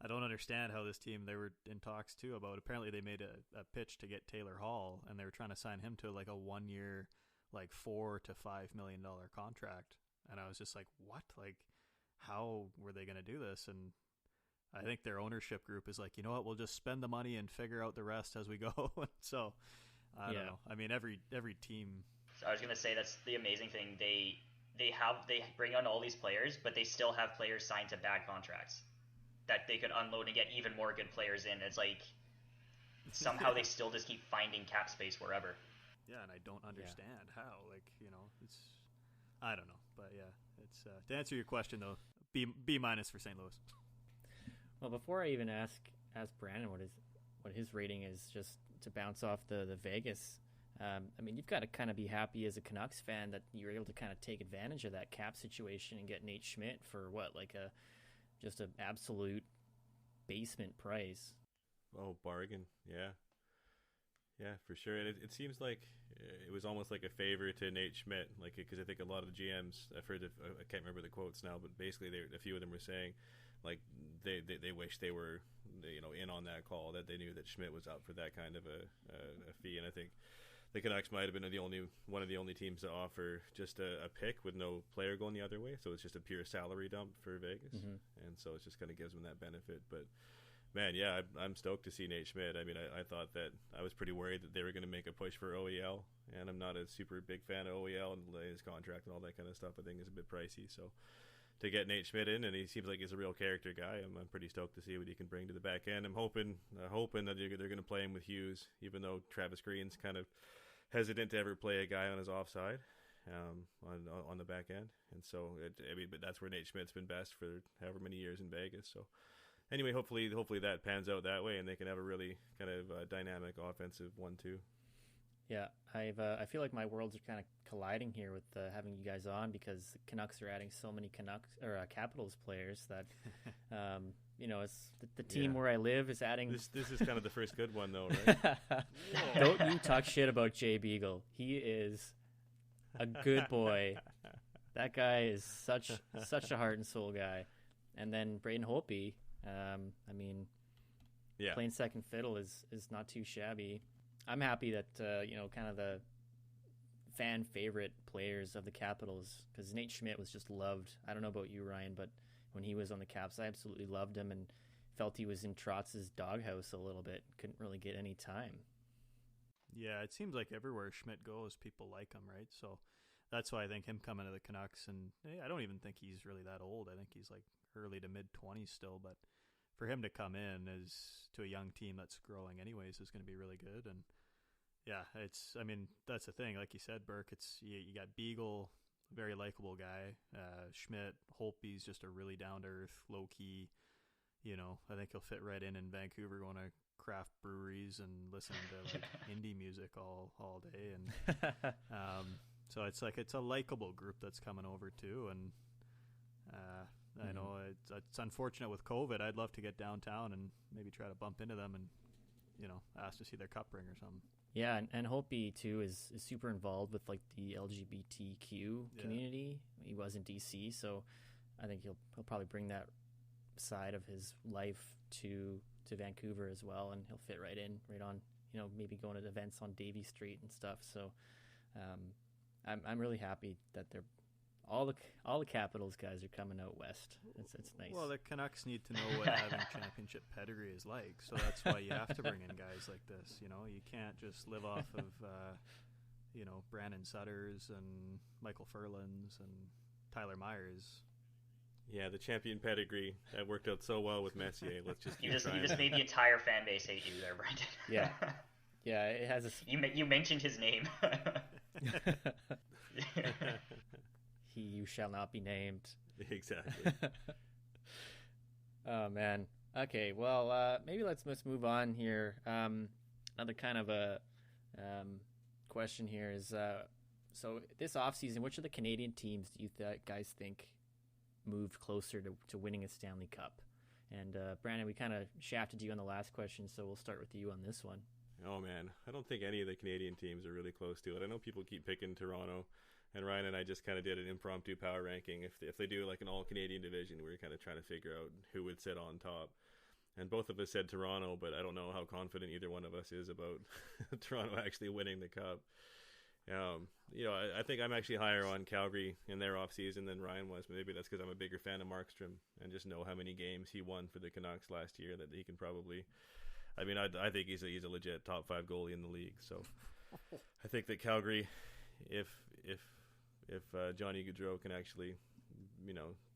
I don't understand how this team, they were in talks too about, apparently they made a pitch to get Taylor Hall, and they were trying to sign him to like a 1 year like $4 to $5 million contract. And I was just like, what? Like, how were they going to do this? And I think their ownership group is like, you know what, we'll just spend the money and figure out the rest as we go. So I don't know. I mean, every team. So I was going to say, that's the amazing thing. They bring on all these players, but they still have players signed to bad contracts that they could unload and get even more good players in. It's like somehow they still just keep finding cap space wherever. Yeah, and I don't understand how. Like, you know, I don't know, but yeah, it's to answer your question though, B minus for St. Louis. Well, before I even ask Brandon what his rating is, just to bounce off the Vegas. I mean, you've got to kind of be happy as a Canucks fan that you were able to kind of take advantage of that cap situation and get Nate Schmidt for what, like just an absolute basement price. Oh, bargain. Yeah, for sure. And it seems like it was almost like a favor to Nate Schmidt, like, because I think a lot of the GMs, I can't remember the quotes now, but basically a few of them were saying like they wish they were, you know, in on that call, that they knew that Schmidt was up for that kind of a fee. And I think the Canucks might have been one of the only teams to offer just a pick with no player going the other way. So it's just a pure salary dump for Vegas. Mm-hmm. And so it just kind of gives them that benefit. But man, yeah, I'm stoked to see Nate Schmidt. I mean, I thought that I was pretty worried that they were going to make a push for OEL, and I'm not a super big fan of OEL and his contract and all that kind of stuff. I think is a bit pricey. So to get Nate Schmidt in, and he seems like he's a real character guy, I'm pretty stoked to see what he can bring to the back end. I'm hoping that they're going to play him with Hughes, even though Travis Green's kind of hesitant to ever play a guy on his offside on the back end. And so, but that's where Nate Schmidt's been best for however many years in Vegas. So anyway, hopefully that pans out that way, and they can have a really kind of dynamic offensive 1-2. Yeah, I feel like my worlds are kind of colliding here with having you guys on, because the Canucks are adding so many Capitals players that you know, it's the team where I live is adding. This is kind of the first good one though, right? Don't you talk shit about Jay Beagle. He is a good boy. That guy is such a heart and soul guy. And then Braden Holtby, I mean, playing second fiddle is not too shabby. I'm happy that you know, kind of the fan favorite players of the Capitals, because Nate Schmidt was just loved. I don't know about you, Ryan, but when he was on the Caps, I absolutely loved him and felt he was in Trotz's doghouse a little bit. Couldn't really get any time. Yeah, it seems like everywhere Schmidt goes, people like him, right? So that's why I think him coming to the Canucks, and I don't even think he's really that old. I think he's like early to mid-20s still, but for him to come in as to a young team that's growing anyways is going to be really good. And yeah, I mean, that's the thing. Like you said, Burke, you got Beagle, very likable guy. Schmidt, Holtby's just a really down-to-earth, low-key, you know, I think he'll fit right in Vancouver, going to craft breweries and listening to like indie music all day. And so it's a likable group that's coming over too. And I know it's unfortunate with COVID. I'd love to get downtown and maybe try to bump into them and, you know, ask to see their cup ring or something. Yeah, and Holtby too is super involved with like the LGBTQ community. He was in DC, so I think he'll probably bring that side of his life to Vancouver as well, and he'll fit right on, you know, maybe going to events on Davie Street and stuff. So I'm really happy that all the Capitals guys are coming out west. It's nice. Well, the Canucks need to know what having championship pedigree is like, so that's why you have to bring in guys like this. You know, you can't just live off of Brandon Sutters and Michael Furlans and Tyler Myers. Yeah, the champion pedigree that worked out so well with Messier. Let's just you just made the entire fan base hate you there, Brendan. Yeah, it has a. You mentioned his name. You shall not be named. Exactly. Oh man. Okay. Well, maybe let's move on here. Another kind of a question here is so this offseason, which of the Canadian teams do you guys think moved closer to winning a Stanley Cup? And Brandon, we kind of shafted you on the last question, so we'll start with you on this one. Oh man, I don't think any of the Canadian teams are really close to it. I know people keep picking Toronto, and Ryan and I just kind of did an impromptu power ranking. If they do like an all Canadian division, we were kind of trying to figure out who would sit on top. And both of us said Toronto, but I don't know how confident either one of us is about Toronto actually winning the Cup. I think I'm actually higher on Calgary in their offseason than Ryan was. Maybe that's because I'm a bigger fan of Markstrom and just know how many games he won for the Canucks last year that he can probably. I mean, I think he's a legit top 5 goalie in the league. So I think that Calgary, if Johnny Gaudreau can actually,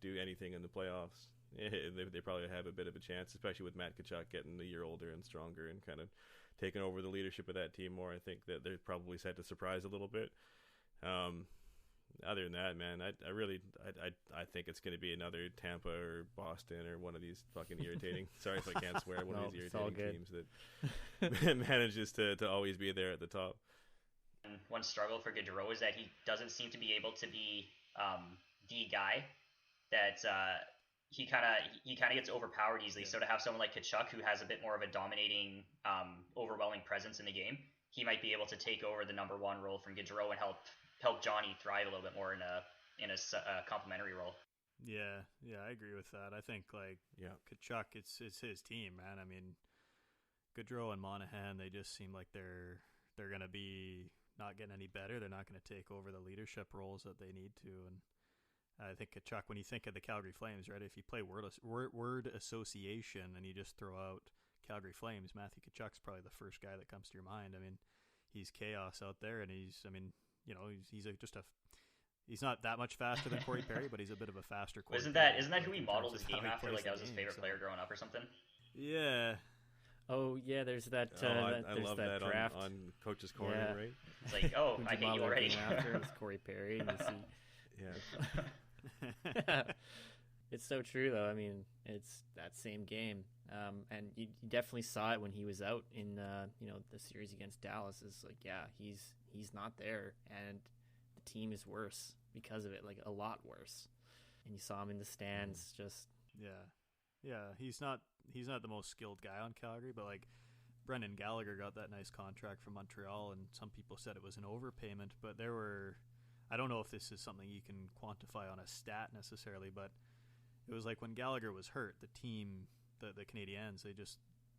do anything in the playoffs, they probably have a bit of a chance, especially with Matt Tkachuk getting a year older and stronger and kind of taking over the leadership of that team more. I think that they're probably set to surprise a little bit. Other than that, man, I think it's going to be another Tampa or Boston or one of these fucking irritating. Sorry if I can't swear. One of these irritating teams that manages to always be there at the top. One struggle for Gaudreau is that he doesn't seem to be able to be the guy that he kind of gets overpowered easily. So to have someone like Tkachuk, who has a bit more of a dominating, overwhelming presence in the game, he might be able to take over the number one role from Gaudreau and help Johnny thrive a little bit more in a complementary role. Yeah, I agree with that. I think Tkachuk, it's his team, man. I mean, Gaudreau and Monahan, they just seem like they're going to be not getting any better. They're not going to take over the leadership roles that they need to. And I think Tkachuk, when you think of the Calgary Flames, right, if you play word association and you just throw out Calgary Flames, Matthew Tkachuk's probably the first guy that comes to your mind. I mean, he's chaos out there, and he's not that much faster than Corey Perry, but he's a bit of a faster Corey Isn't Perry, that who he modeled his game after? Like, that was his game, favorite player growing up or something? Yeah. Oh yeah, there's that. I love that draft on Coach's Corner, right? It's like, oh, I hate you already. After it's Corey Perry, and you see. Yeah. It's so true, though. I mean, it's that same game, and you definitely saw it when he was out in the series against Dallas. Is like, yeah, he's not there, and the team is worse because of it, like a lot worse. And you saw him in the stands, just he's not the most skilled guy on Calgary, but like Brendan Gallagher got that nice contract from Montreal, and some people said it was an overpayment, but I don't know if this is something you can quantify on a stat necessarily, but it was like when Gallagher was hurt, the team, the Canadiens,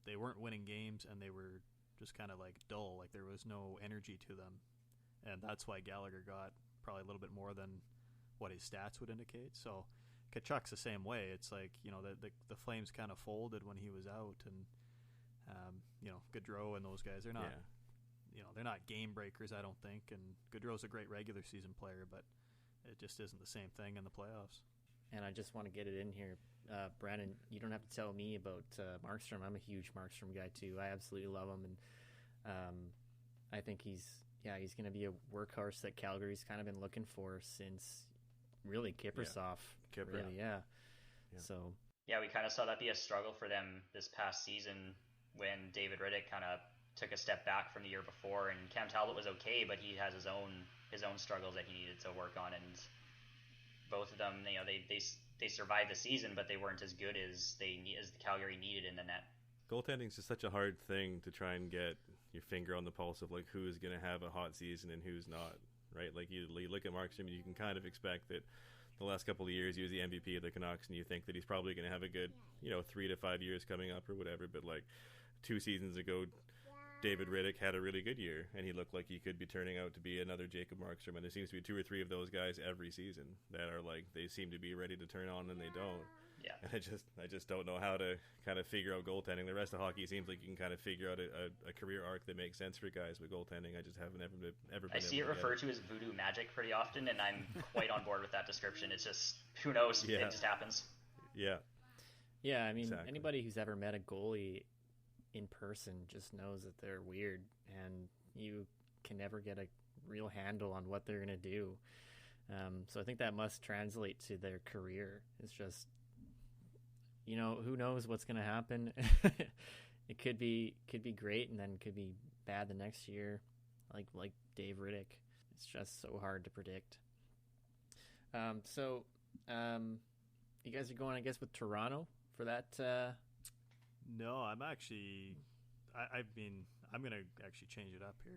they weren't winning games, and they were just kind of like dull, like there was no energy to them, and that's why Gallagher got probably a little bit more than what his stats would indicate. So Tkachuk's the same way. It's like, the Flames kind of folded when he was out, and Gaudreau and those guys, they're not they're not game breakers, I don't think, and Gaudreau's a great regular season player, but it just isn't the same thing in the playoffs. And I just want to get it in here, Brandon, you don't have to tell me about Markstrom. I'm a huge Markstrom guy too. I absolutely love him, and I think he's going to be a workhorse that Calgary's kind of been looking for since really Kiprusoff. So yeah, we kind of saw that be a struggle for them this past season when David Riddick kind of took a step back from the year before, and Cam Talbot was okay, but he has his own struggles that he needed to work on, and both of them, they survived the season, but they weren't as good as the Calgary needed in the net. Goaltending is just such a hard thing to try and get your finger on the pulse of like who's going to have a hot season and who's not, right? Like you look at Markstrom, you can kind of expect that the last couple of years he was the MVP of the Canucks, and you think that he's probably going to have a good 3 to 5 years coming up or whatever. But like 2 seasons ago, David Riddick had a really good year, and he looked like he could be turning out to be another Jacob Markstrom. And there seems to be 2 or 3 of those guys every season that are like, they seem to be ready to turn on and they don't. Yeah. And I just don't know how to kind of figure out goaltending. The rest of hockey seems like you can kind of figure out a career arc that makes sense for guys, with goaltending I just haven't ever been I see it referred to as voodoo magic pretty often, and I'm quite on board with that description. It's just, who knows? Yeah. It just happens. Yeah. Yeah, I mean, Exactly. Anybody who's ever met a goalie in person just knows that they're weird, and you can never get a real handle on what they're going to do. So I think that must translate to their career. It's just, who knows what's going to happen. It could be great, and then could be bad the next year, like Dave Riddick. It's just so hard to predict. You guys are going, I guess, with Toronto for that. No, I'm actually. I'm going to actually change it up here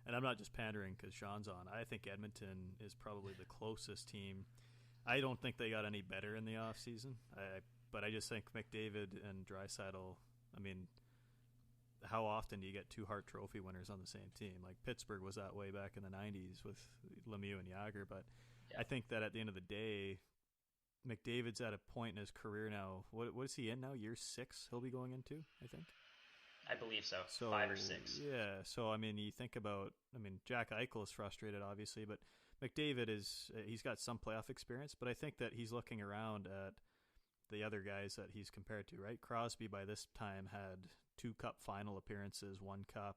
and I'm not just pandering because Sean's on. I think Edmonton is probably the closest team. I don't think they got any better in the offseason. But I just think McDavid and Draisaitl, I mean, how often do you get 2 Hart Trophy winners on the same team? Like Pittsburgh was that way back in the 90s with Lemieux and Jagr. But Yeah. I think that at the end of the day, McDavid's at a point in his career now. What is he in now? Year 6 he'll be going into, I think. I believe so. So 5 or 6. Yeah. So I mean, you think about. I mean, Jack Eichel is frustrated, obviously, but McDavid he's got some playoff experience. But I think that he's looking around at the other guys that he's compared to. Right, Crosby by this time had 2 cup final appearances, 1 cup,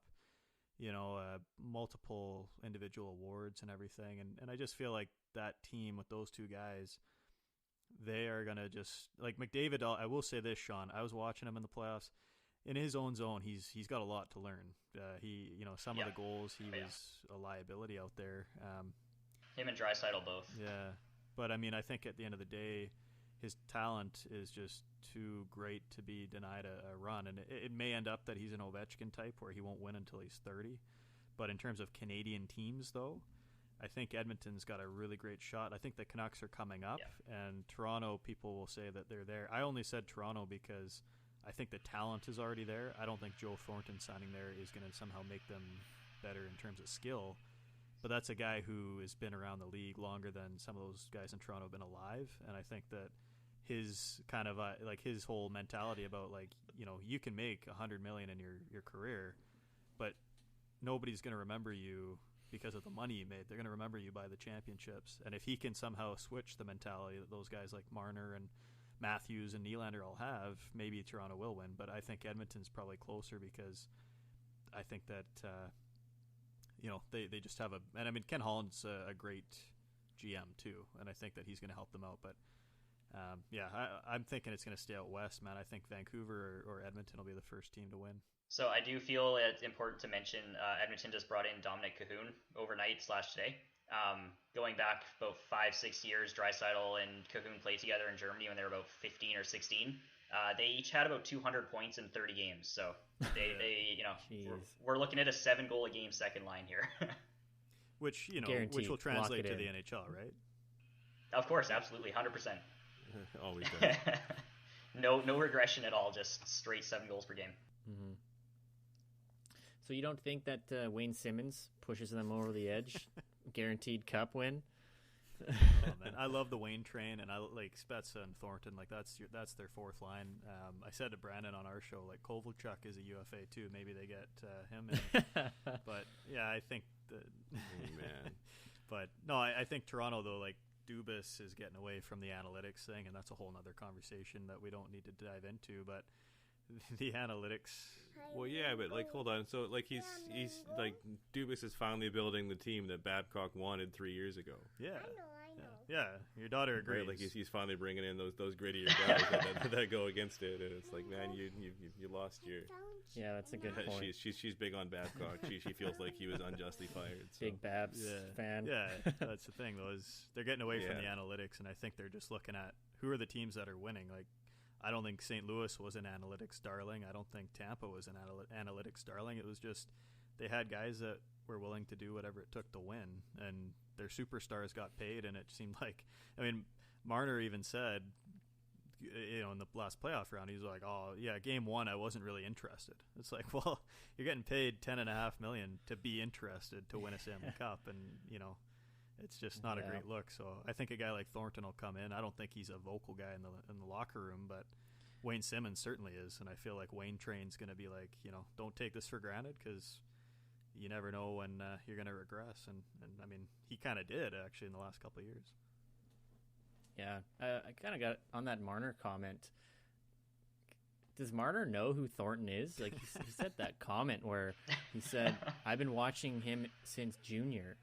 multiple individual awards and everything. And I just feel like that team with those 2 guys, they are gonna just like McDavid. I will say this, Sean. I was watching him in the playoffs. In his own zone, he's got a lot to learn. Some of the goals, he was a liability out there. Him and Draisaitl both. Yeah, but I mean, I think at the end of the day, his talent is just too great to be denied a run, and it may end up that he's an Ovechkin type where he won't win until he's 30. But in terms of Canadian teams, though, I think Edmonton's got a really great shot. I think the Canucks are coming up, and Toronto, people will say that they're there. I only said Toronto because I think the talent is already there. I don't think Joe Thornton signing there is going to somehow make them better in terms of skill. But that's a guy who has been around the league longer than some of those guys in Toronto have been alive. And I think that his kind of his whole mentality about you can make $100 million in your career, but nobody's going to remember you because of the money you made. They're going to remember you by the championships. And if he can somehow switch the mentality that those guys like Marner and Matthews and Nylander all have, maybe Toronto will win. But I think Edmonton's probably closer because I think that they just have and I mean Ken Holland's a great GM too, and I think that he's going to help them out. But I'm thinking it's going to stay out west, man. I think Vancouver or Edmonton will be the first team to win. So I do feel it's important to mention Edmonton just brought in Dominic Cahoon overnight/today. Going back about 5-6 years, Draisaitl and Cahoon played together in Germany when they were about 15 or 16. They each had about 200 points in 30 games. So we're looking at a 7-goal a game second line here. which Guaranteed. which will translate to in. the NHL, right? Of course, absolutely, 100%. Always does. No regression at all. Just straight 7 goals per game. Mm-hmm. So you don't think that Wayne Simmons pushes them over the edge? Guaranteed cup win? Oh, man. I love the Wayne train, and I like Spezza and Thornton. Like that's their 4th line. I said to Brandon on our show, like Kovalchuk is a UFA too. Maybe they get him in. But yeah, I think that. Man. But no, I think Toronto though, like Dubas is getting away from the analytics thing, and that's a whole nother conversation that we don't need to dive into. But the analytics. Well, yeah, but like, hold on. So, like, he's like Dubas is finally building the team that Babcock wanted 3 years ago. Yeah, I know. yeah. Your daughter agrees. Right? Like he's finally bringing in those grittier guys that go against it, and it's like, man, you lost your. Yeah, that's a good point. She's big on Babcock. She feels like he was unjustly fired. So. Big Babs fan. Yeah, that's the thing though, is they're getting away from the analytics, and I think they're just looking at who are the teams that are winning. Like, I don't think St. Louis was an analytics darling. I don't think Tampa was an analytics darling. It was just they had guys that were willing to do whatever it took to win, and their superstars got paid, and it seemed like, I mean, Marner even said in the last playoff round, he's like, "Oh yeah, game one, I wasn't really interested." It's like, well, you're getting paid $10.5 million to be interested to win a Stanley Cup, and it's just not a great look. So I think a guy like Thornton will come in. I don't think he's a vocal guy in the locker room, but Wayne Simmons certainly is, and I feel like Wayne Train's going to be like, don't take this for granted, because you never know when you're going to regress, and I mean, he kind of did actually in the last couple of years. Yeah, I kind of got on that Marner comment. Does Marner know who Thornton is? Like, he said that comment where he said, "I've been watching him since junior,"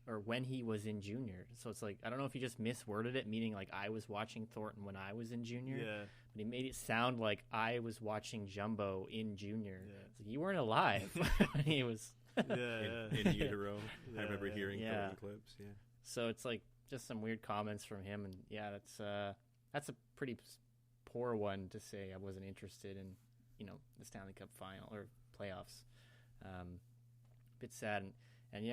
or when he was in junior. So it's like, I don't know if he just misworded it, meaning like I was watching Thornton when I was in junior. Yeah. But he made it sound like I was watching Jumbo in junior. Yeah. It's like, you weren't alive when he was in utero. I remember hearing Thornton clips. Yeah. So it's like just some weird comments from him, and that's a pretty poor one to say I wasn't interested in the Stanley Cup final or playoffs. Bit sad, and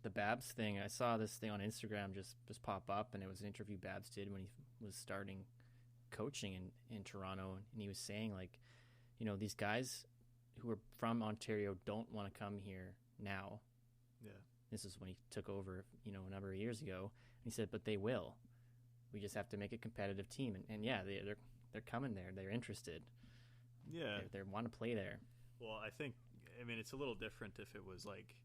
the Babs thing. I saw this thing on Instagram just pop up, and it was an interview Babs did when he was starting coaching in Toronto, and he was saying like, these guys who are from Ontario don't want to come here now. Yeah. This is when he took over, a number of years ago. He said, but they will. We just have to make a competitive team. And they're coming there. They're interested. Yeah. They want to play there. Well, I mean, it's a little different if it was like,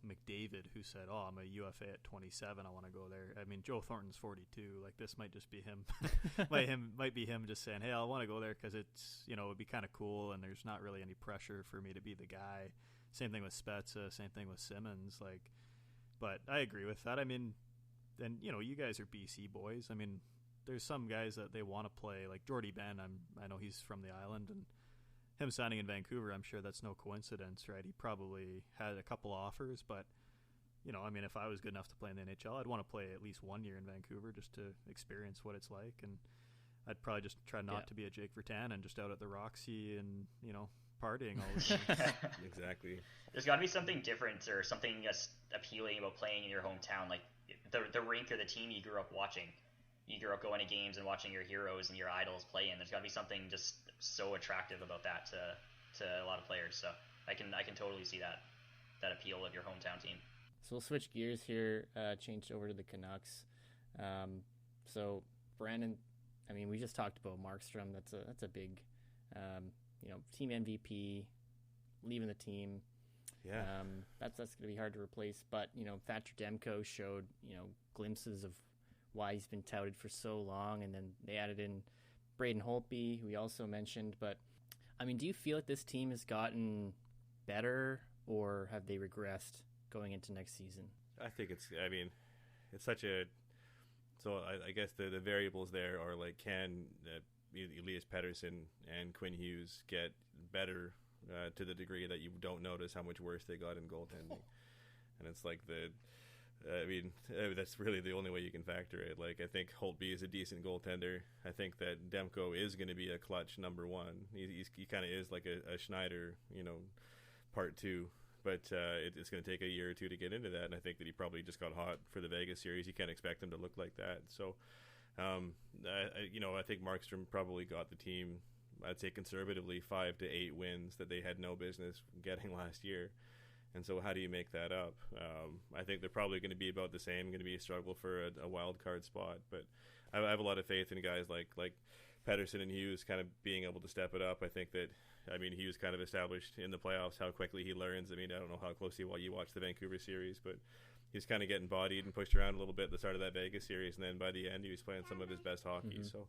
McDavid, who said, "Oh, I'm a UFA at 27. I want to go there." I mean, Joe Thornton's 42. Like, this might just be him. might be him just saying, "Hey, I want to go there because it's, it would be kind of cool, and there's not really any pressure for me to be the guy." Same thing with Spezza. Same thing with Simmons. Like, but I agree with that. I mean, and you guys are BC boys. I mean, there's some guys that they want to play. Like Jordy Ben. I know he's from the island, and him signing in Vancouver, I'm sure that's no coincidence, right? He probably had a couple offers, but I mean, if I was good enough to play in the NHL, I'd want to play at least 1 year in Vancouver just to experience what it's like, and I'd probably just try not to be a Jake Virtanen and just out at the Roxy and partying all the time. Exactly. There's got to be something different or something appealing about playing in your hometown, like the rink or the team you grew up watching. You grew up going to games and watching your heroes and your idols play in. There's got to be something just so attractive about that to a lot of players. So I can totally see that appeal of your hometown team. So we'll switch gears here, change over to the Canucks. So Brandon, I mean, we just talked about Markstrom. That's a big, team MVP, leaving the team. Yeah. That's going to be hard to replace. But Thatcher Demko showed glimpses of why he's been touted for so long, and then they added in Braden Holtby, who we also mentioned. But I mean, do you feel like this team has gotten better, or have they regressed going into next season? I think it's such a. So I guess the variables there are like, can Elias Pettersson and Quinn Hughes get better to the degree that you don't notice how much worse they got in goaltending? And it's like that's really the only way you can factor it. Like, I think Holtby is a decent goaltender. I think that Demko is going to be a clutch number one. He kind of is like a Schneider, part two. But it's going to take a year or two to get into that, and I think that he probably just got hot for the Vegas series. You can't expect him to look like that. So, I think Markstrom probably got the team, I'd say conservatively, 5 to 8 wins that they had no business getting last year. And so how do you make that up? I think they're probably going to be about the same, going to be a struggle for a wild card spot. But I have a lot of faith in guys like Pettersson and Hughes kind of being able to step it up. I think that, Hughes kind of established in the playoffs how quickly he learns. I don't know how closely you watch the Vancouver series, but he's kind of getting bodied and pushed around a little bit at the start of that Vegas series, and then by the end he was playing some of his best hockey. Mm-hmm. So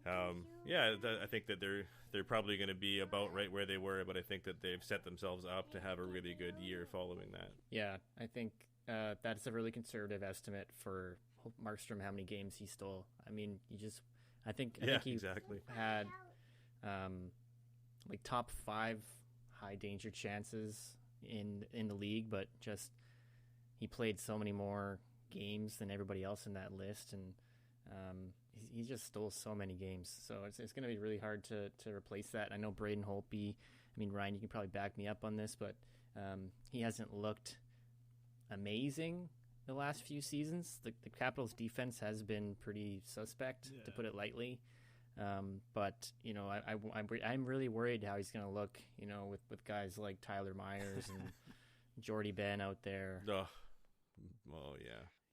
I think that they're probably going to be about right where they were, but I think that they've set themselves up to have a really good year following that. Yeah, I think that's a really conservative estimate for Markstrom, how many games he stole. I think he exactly had like top 5 high danger chances in the league, but just he played so many more games than everybody else in that list, and he just stole so many games. So it's going to be really hard to replace that. I know Braden Holtby, Ryan, you can probably back me up on this, but he hasn't looked amazing, the last few seasons. The Capitals' defense has been pretty suspect, to put it lightly. But I'm really worried how he's going to look. With guys like Tyler Myers and Jordy Ben out there. Oh, well,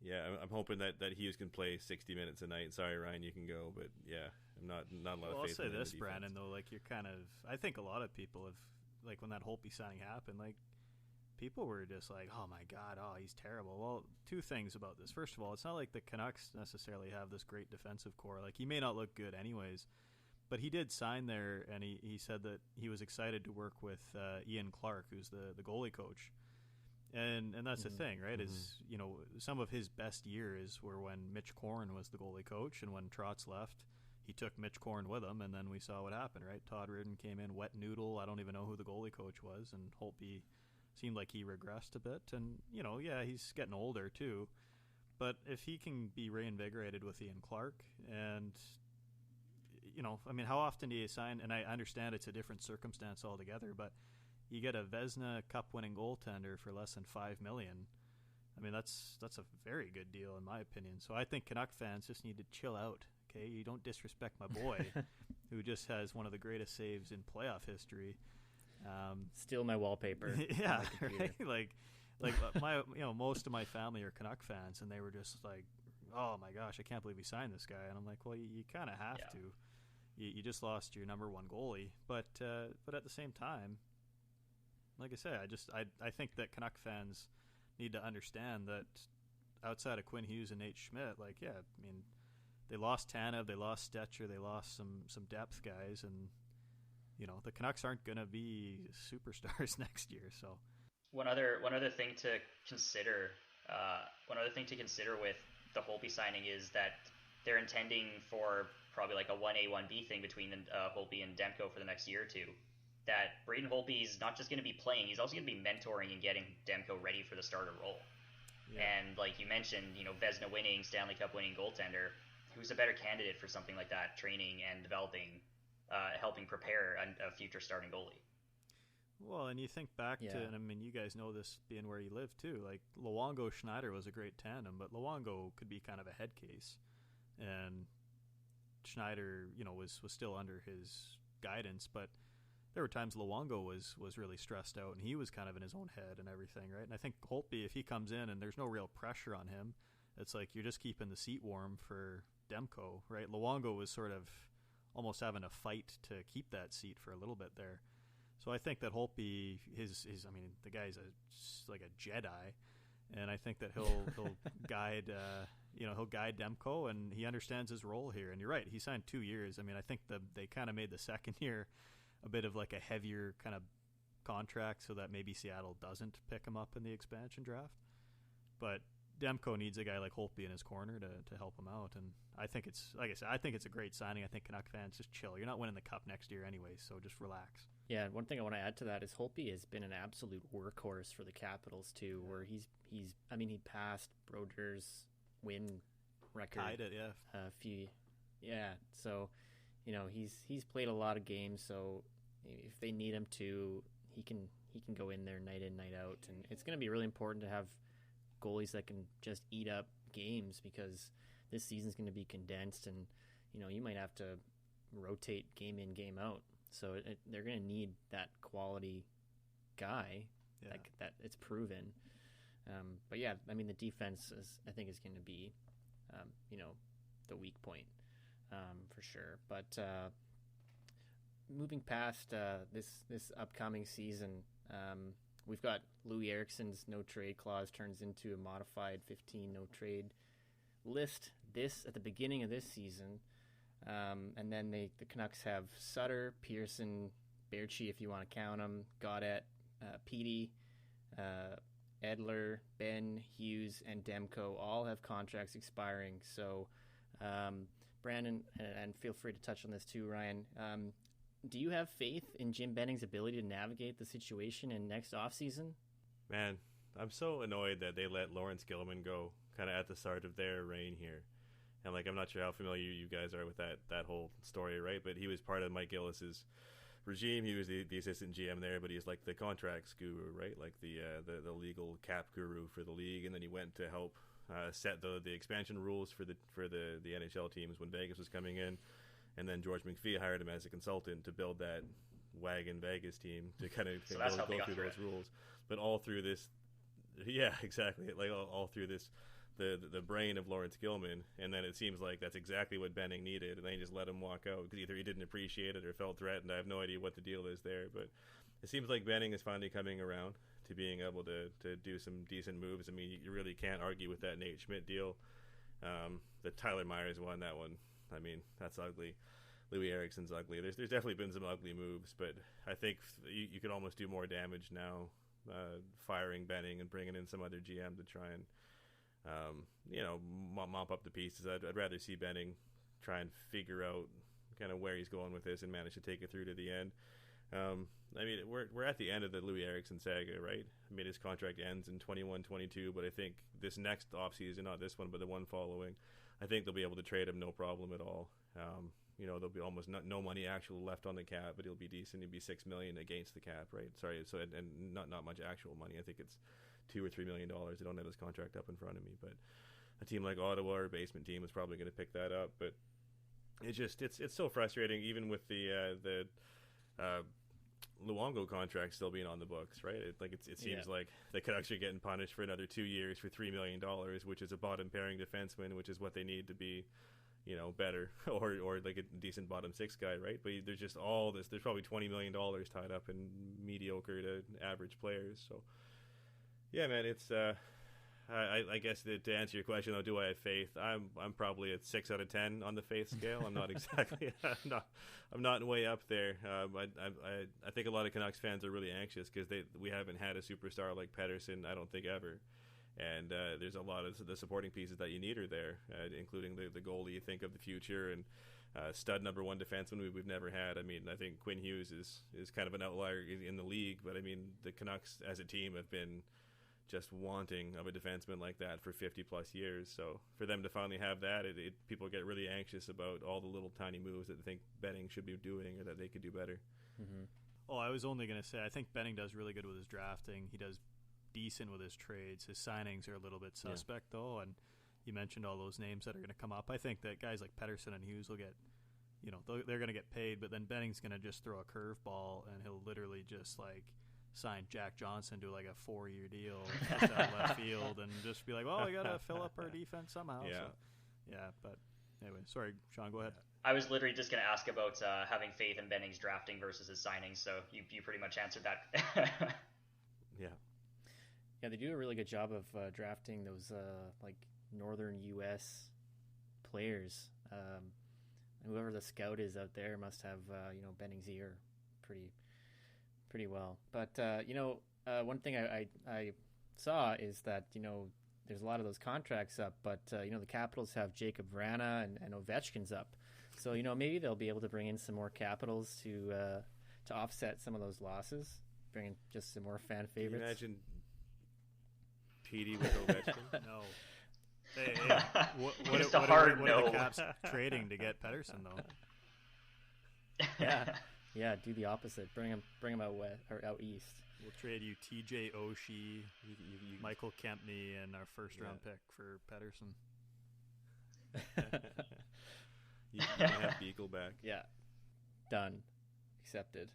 yeah. I'm hoping that Hughes can play 60 minutes a night. Sorry, Ryan, you can go, but yeah, I'm not a lot of faith. I'll in say this, the Brandon, though, like you're kind of. I think a lot of people have, like when that Holtby signing happened, like people were just like, oh my God, he's terrible. Well, two things about this. First of all, it's not like the Canucks necessarily have this great defensive core. Like he may not look good anyways, but he did sign there, and he said that he was excited to work with Ian Clark, who's the goalie coach. And that's the thing, right? Is some of his best years were when Mitch Korn was the goalie coach, and when Trotz left, he took Mitch Korn with him, and then we saw what happened, right? Todd Reardon came in, wet noodle. I don't even know who the goalie coach was, and Holtby seemed like he regressed a bit. And he's getting older too, but if he can be reinvigorated with Ian Clark, and how often do you sign? And I understand it's a different circumstance altogether, but you get a Vezina Cup-winning goaltender for less than $5 million. I mean, that's a very good deal in my opinion. So I think Canuck fans just need to chill out. Okay, you don't disrespect my boy, who just has one of the greatest saves in playoff history. Steal my wallpaper. Yeah, right. Like my most of my family are Canuck fans, and they were just like, "Oh my gosh, I can't believe we signed this guy." And I'm like, "Well, you kind of have to. You just lost your number one goalie, but at the same time." Like I say, I think that Canuck fans need to understand that outside of Quinn Hughes and Nate Schmidt, they lost Tanev, they lost Stetcher, they lost some depth guys, and the Canucks aren't going to be superstars next year. So one other thing to consider, with the Holtby signing is that they're intending for probably like a 1A 1B thing between Holtby and Demko for the next year or two. That Braden Holtby is not just going to be playing, he's also going to be mentoring and getting Demko ready for the starter role. Yeah. And like you mentioned, Vezina winning, Stanley Cup winning goaltender, who's a better candidate for something like that, training and developing, helping prepare a future starting goalie. Well, and you think back to, and I mean, you guys know this being where you live too, like Luongo-Schneider was a great tandem, but Luongo could be kind of a head case. And Schneider, was still under his guidance, but there were times Luongo was really stressed out, and he was kind of in his own head and everything, right? And I think Holtby, if he comes in and there's no real pressure on him, it's like you're just keeping the seat warm for Demko, right? Luongo was sort of almost having a fight to keep that seat for a little bit there. So I think that Holtby, the guy's like a Jedi, and I think that he'll guide, he'll guide Demko, and he understands his role here. And you're right, he signed 2 years. I mean, I think they kind of made the second year a bit of like a heavier kind of contract so that maybe Seattle doesn't pick him up in the expansion draft. But Demko needs a guy like Holtby in his corner to help him out. And I think it's, like I said, I think it's a great signing. I think Canuck fans, just chill. You're not winning the Cup next year anyway, so just relax. Yeah, one thing I want to add to that is Holtby has been an absolute workhorse for the Capitals too, where he passed Brodер's win record. Tied it, so he's played a lot of games, so if they need him to, he can go in there night in, night out, and it's going to be really important to have goalies that can just eat up games, because this season's going to be condensed, and you might have to rotate game in, game out. So they're going to need that quality guy that it's proven. But yeah, I mean, the defense I think is going to be the weak point. For sure. But moving past this upcoming season, we've got Louis Eriksson's no trade clause turns into a modified 15 no trade list at the beginning of this season, and then the Canucks have Sutter, Pearson, Baertschi, if you want to count them, Gaudette, Petey, Edler, Ben, Hughes, and Demko all have contracts expiring. So Brandon, and feel free to touch on this too, Ryan. Do you have faith in Jim Benning's ability to navigate the situation in next offseason? Man, I'm so annoyed that they let Lawrence Gilman go kind of at the start of their reign here. And I'm not sure how familiar you guys are with that whole story, right? But he was part of Mike Gillis's regime. He was the assistant GM there, but he's like the contracts guru, right? Like the legal cap guru for the league. And then he went to help set the expansion rules for the NHL teams when Vegas was coming in. And then George McPhee hired him as a consultant to build that wagon Vegas team to kind of go through those rules. But all through this, yeah, exactly. Like all through this, the brain of Lawrence Gilman, and then it seems like that's exactly what Benning needed, and then he just let him walk out because either he didn't appreciate it or felt threatened. I have no idea what the deal is there, but it seems like Benning is finally coming around to being able to do some decent moves. I mean, you really can't argue with that Nate Schmidt deal. The Tyler Myers one, that one, I mean, that's ugly. Louis Eriksson's ugly. There's definitely been some ugly moves, but I think you could almost do more damage now firing Benning and bringing in some other GM to try and mop up the pieces. I'd rather see Benning try and figure out kind of where he's going with this and manage to take it through to the end. I mean, we're at the end of the Louis Eriksson saga, right? I mean, his contract ends in 21-22, but I think this next offseason, not this one, but the one following, I think they'll be able to trade him no problem at all. There'll be almost no money actual left on the cap, but he'll be decent. He'll be $6 million against the cap, right? Sorry, so and not much actual money. I think it's $2 or $3 million. I don't have his contract up in front of me, but a team like Ottawa or a basement team is probably going to pick that up. But it's so frustrating, even with the Luongo contract still being on the books, right? It seems like the Canucks are getting punished for another 2 years for $3 million, which is a bottom pairing defenseman, which is what they need to be, better, or like a decent bottom six guy, right? But there's just all this. There's probably $20 million tied up in mediocre to average players. So, yeah, man, it's. I guess to answer your question though, do I have faith? I'm probably at 6 out of 10 on the faith scale. I'm not exactly. I'm not way up there. I think a lot of Canucks fans are really anxious because we haven't had a superstar like Pettersson. I don't think ever. And there's a lot of the supporting pieces that you need are there, including the goalie you think of the future and stud number one defenseman we've never had. I mean, I think Quinn Hughes is kind of an outlier in the league, but I mean, the Canucks as a team have been just wanting of a defenseman like that for 50 plus years. So for them to finally have that, people get really anxious about all the little tiny moves that they think Benning should be doing or that they could do better. Mm-hmm. Oh, I was only going to say, I think Benning does really good with his drafting. He does decent with his trades. His signings are a little bit suspect though, and you mentioned all those names that are going to come up. I think that guys like Pettersson and Hughes will get, they're going to get paid, but then Benning's going to just throw a curveball and he'll literally just like sign Jack Johnson to like a 4-year deal out left field and just be like, well, we got to fill up our defense somehow. Yeah. So, but anyway, sorry, Sean, go ahead. I was literally just going to ask about having faith in Benning's drafting versus his signings, so you pretty much answered that. Yeah, they do a really good job of drafting those like northern U.S. players. Whoever the scout is out there must have Benning's ear pretty well. But one thing I saw is that there's a lot of those contracts up, but the Capitals have Jacob Vrana and Ovechkin's up, so maybe they'll be able to bring in some more Capitals to offset some of those losses, bring in just some more fan favorites. Can you imagine Petey with Ovechkin? No. Hey, what are the Caps trading to get Pettersson though? Yeah, do the opposite. Bring him out west or out east. We'll trade you TJ Oshie, Michael Kempney, and our first round pick for Pettersson. you can have Beagle back. Yeah, done, accepted.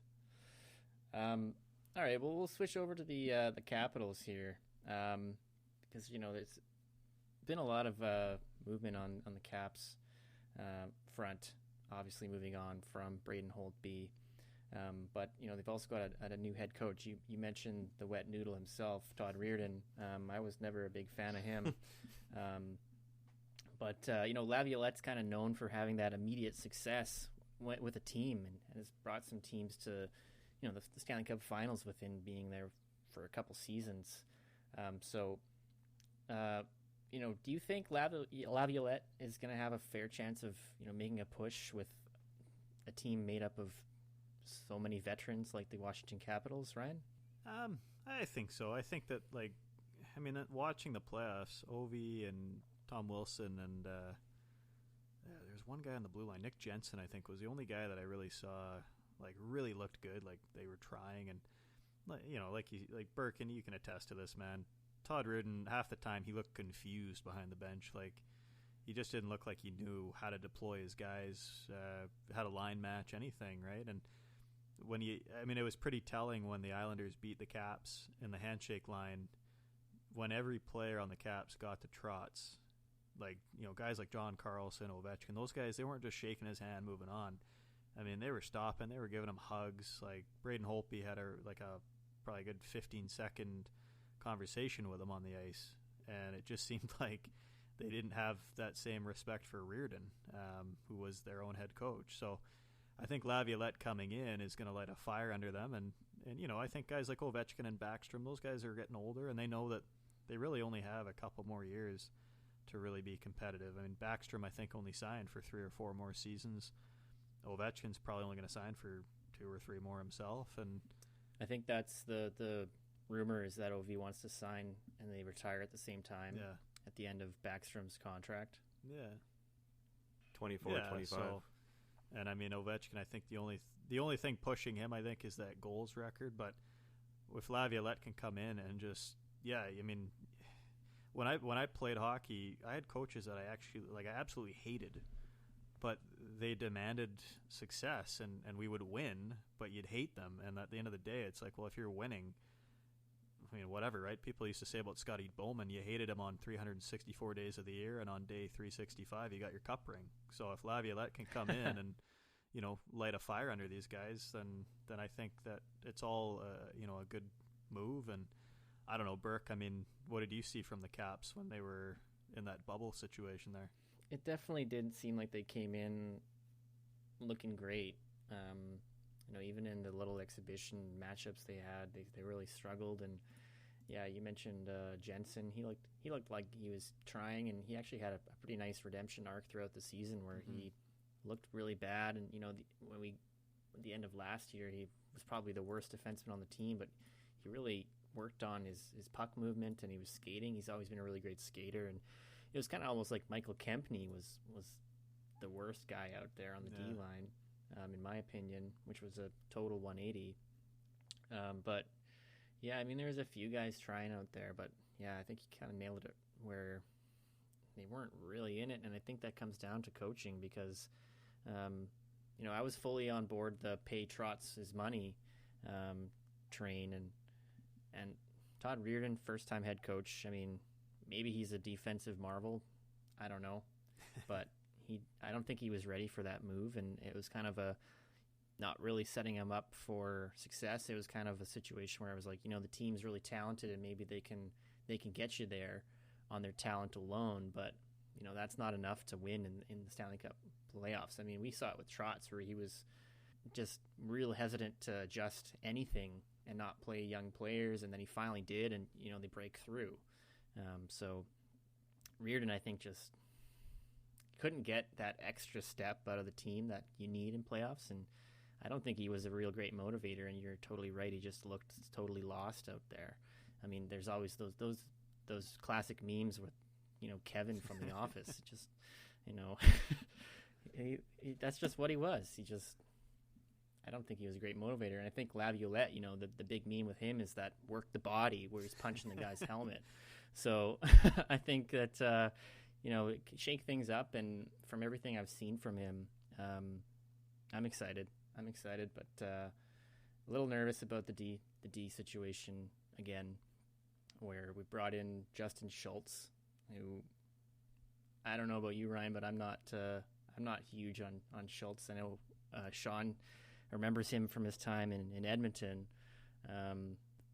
All right, well, we'll switch over to the Capitals here, because there's been a lot of movement on the Caps front. Obviously, moving on from Braden Holtby. But they've also got a new head coach. You mentioned the wet noodle himself, Todd Reardon. I was never a big fan of him. But Laviolette's kind of known for having that immediate success with a team, and has brought some teams to the Stanley Cup Finals with him being there for a couple seasons. Do you think Laviolette is going to have a fair chance of making a push with a team made up of so many veterans like the Washington Capitals, Ryan? I think so. I think that watching the playoffs, Ovi and Tom Wilson and there's one guy on the blue line, Nick Jensen, I think was the only guy that I really saw like really looked good, like they were trying, and like Burke, and you can attest to this, man. Todd Reardon, half the time he looked confused behind the bench, like he just didn't look like he knew how to deploy his guys, how to line match anything, right? And it was pretty telling when the Islanders beat the Caps in the handshake line, when every player on the Caps got to Trotz, like, guys like John Carlson, Ovechkin, those guys, they weren't just shaking his hand moving on. I mean, they were stopping, they were giving him hugs. Like Braden Holtby had probably a good 15-second conversation with him on the ice, and it just seemed like they didn't have that same respect for Reardon, who was their own head coach. So I think Laviolette coming in is going to light a fire under them, and I think guys like Ovechkin and Backstrom, those guys are getting older, and they know that they really only have a couple more years to really be competitive. I mean, Backstrom, I think, only signed for 3 or 4 more seasons. Ovechkin's probably only going to sign for 2 or 3 more himself, and I think that's the rumor, is that OV wants to sign and they retire at the same time. Yeah. At the end of Backstrom's contract. Yeah. 24, 25. So, and I mean, Ovechkin, I think the only thing pushing him, I think, is that goals record. But if Laviolette can come in and just, I mean, when I played hockey, I had coaches that I absolutely hated, but they demanded success, and we would win, but you'd hate them. And at the end of the day, it's like, well, if you're winning, I mean, whatever, right? People used to say about Scotty Bowman, you hated him on 364 days of the year, and on day 365, you got your cup ring. So if Laviolette can come in and, light a fire under these guys, then I think that it's all, a good move. And I don't know, Burke, I mean, what did you see from the Caps when they were in that bubble situation there? It definitely didn't seem like they came in looking great. Even in the little exhibition matchups they had, they really struggled. And yeah, you mentioned Jensen. He looked like he was trying, and he actually had a pretty nice redemption arc throughout the season where he looked really bad. And at the end of last year, he was probably the worst defenseman on the team, but he really worked on his puck movement, and he was skating. He's always been a really great skater, and it was kind of almost like Michael Kempney was the worst guy out there on the D line. In my opinion, which was a total 180. But yeah, I mean, there was a few guys trying out there, but yeah, I think he kind of nailed it where they weren't really in it. And I think that comes down to coaching because, I was fully on board the pay Trotz his money train, and Todd Reardon, first time head coach. I mean, maybe he's a defensive marvel. I don't know, but I don't think he was ready for that move, and it was kind of not really setting him up for success. It was kind of a situation where I was like, the team's really talented, and maybe they can get you there on their talent alone, but that's not enough to win in the Stanley Cup playoffs. I mean, we saw it with Trotz where he was just real hesitant to adjust anything and not play young players, and then he finally did, and they break through. So Reardon, I think, just couldn't get that extra step out of the team that you need in playoffs, and I don't think he was a real great motivator. And you're totally right; he just looked totally lost out there. I mean, there's always those classic memes with Kevin from The Office. Just that's just what he was. I don't think he was a great motivator. And I think Laviolette, the big meme with him is that work the body where he's punching the guy's helmet. So I think that. Shake things up, and from everything I've seen from him, I'm excited, but a little nervous about the D situation again, where we brought in Justin Schultz, who I don't know about you, Ryan, but I'm not huge on Schultz. I know Sean remembers him from his time in Edmonton.